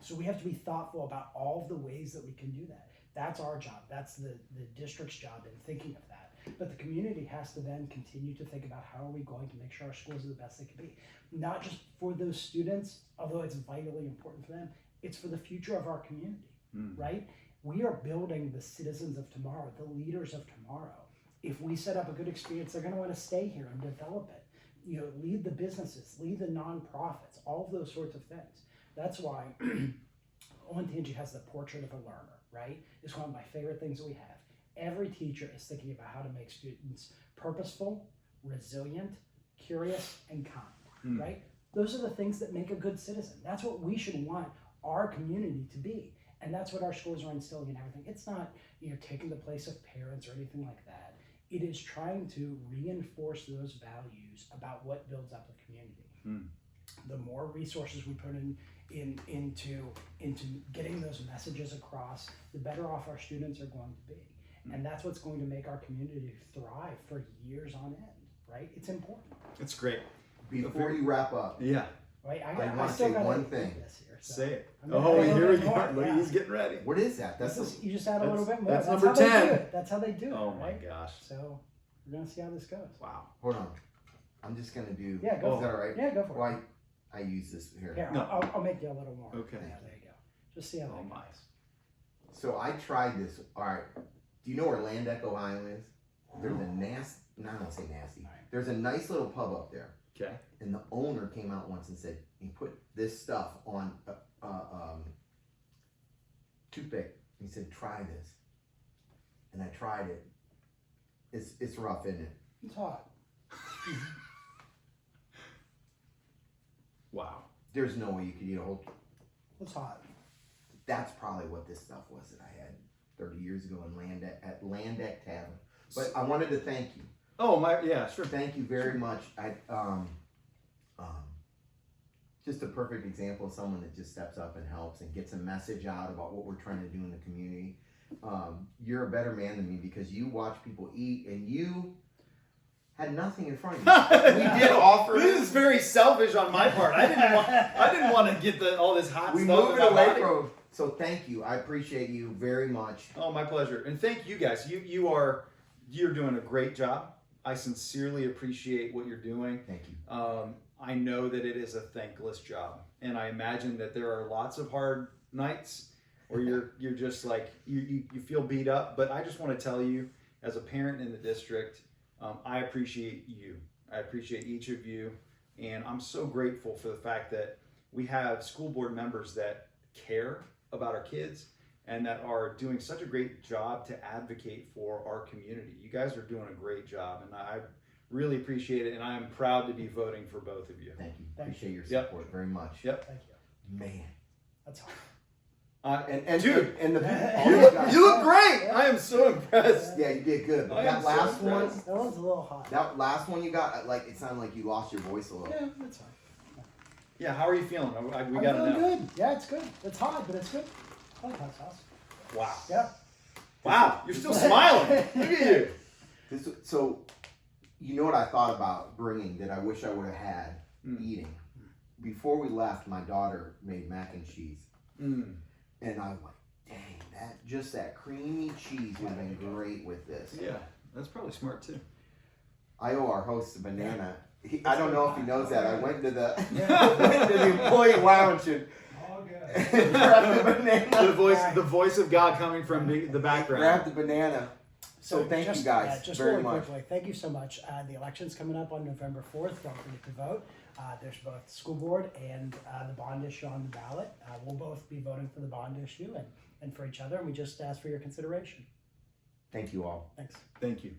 So we have to be thoughtful about all of the ways that we can do that. That's our job. That's the district's job in thinking of that. But the community has to then continue to think about how are we going to make sure our schools are the best they can be. Not just for those students, although it's vitally important for them, it's for the future of our community, right? We are building the citizens of tomorrow, the leaders of tomorrow. If we set up a good experience, they're going to want to stay here and develop it. Lead the businesses, lead the nonprofits, all of those sorts of things. That's why Olentangy has the portrait of a learner, right? It's one of my favorite things that we have. Every teacher is thinking about how to make students purposeful, resilient, curious, and kind, right? Those are the things that make a good citizen. That's what we should want our community to be. And that's what our schools are instilling in everything. It's not, taking the place of parents or anything like that. It is trying to reinforce those values about what builds up the community. The more resources we put into getting those messages across, the better off our students are going to be. And that's what's going to make our community thrive for years on end, right? It's important. It's great. Before you wrap up, Yeah. Right? I want to say one thing. Say it. I'm gonna add a Oh, little here we bit go. more, Look, yeah. he's getting ready. What is that? You just add a little bit more. That's how number they 10. do it. That's how they do it. Oh my right? gosh. So we're gonna see how this goes. Wow. Hold on. I'm just gonna do. Yeah, go Is for that all right? Yeah, go for it. Well, I use this here. Here, No. I'll make you a little more. Okay. Yeah, there you go. Just see how Oh that my. goes. So I tried this. All right. Do you know where Landeck, Ohio is? There's a nasty. No, I don't say nasty. Right. There's a nice little pub up there, Okay. and the owner came out once and said he put this stuff on toothpick. He said, "Try this," and I tried it. It's rough, isn't it? It's hot. Wow. There's no way you could eat a whole. It's hot. That's probably what this stuff was that I had 30 years ago in Landeck Tavern. But I wanted to thank you. Oh my. Yeah. Sure. Thank you very much. Just a perfect example of someone that just steps up and helps and gets a message out about what we're trying to do in the community. You're a better man than me because you watch people eat and you had nothing in front of you. We did offer. This is very selfish on my part. I didn't want to get all this hot We stuff. moved in it my away body. from. So thank you. I appreciate you very much. Oh, my pleasure. And thank you guys. You're doing a great job. I sincerely appreciate what you're doing. Thank you. I know that it is a thankless job, and I imagine that there are lots of hard nights where you're just like you feel beat up. But I just want to tell you, as a parent in the district, I appreciate you. I appreciate each of you, and I'm so grateful for the fact that we have school board members that care about our kids and that are doing such a great job to advocate for our community. You guys are doing a great job, and I really appreciate it, and I am proud to be voting for both of you. Thank you. Thank Appreciate your Yep. support very much. Yep. Thank you. Man. That's hot. And Dude, and the you all look- guys- You look great. I am so impressed. Yeah, you did good. But I am that so last one, impressed. That one's a little hot. that last one you got, like it sounded like you lost your voice a little. Yeah, that's fine. Yeah, how are you feeling? We I'm got to feeling know. good. Yeah, it's good. It's hot, but it's good. I like hot sauce. Wow. Yeah. Wow, you're still smiling. Look at you. So, you know what I thought about bringing that I wish I would have had eating? Before we left, my daughter made mac and cheese. Mm. And I was like, dang, just that creamy cheese would have been great with this. Yeah, that's probably smart too. I owe our host a banana. I don't know if he knows that. I went to the went to the employee lounge and All good. grabbed the banana. The voice of God coming from the background. Grabbed the banana. So thank just, you guys just very really much. quickly, thank you so much. The election's coming up on November 4th. Don't forget to vote. There's both the school board and the bond issue on the ballot. We'll both be voting for the bond issue and for each other, and we just ask for your consideration. Thank you all. Thanks. Thank you.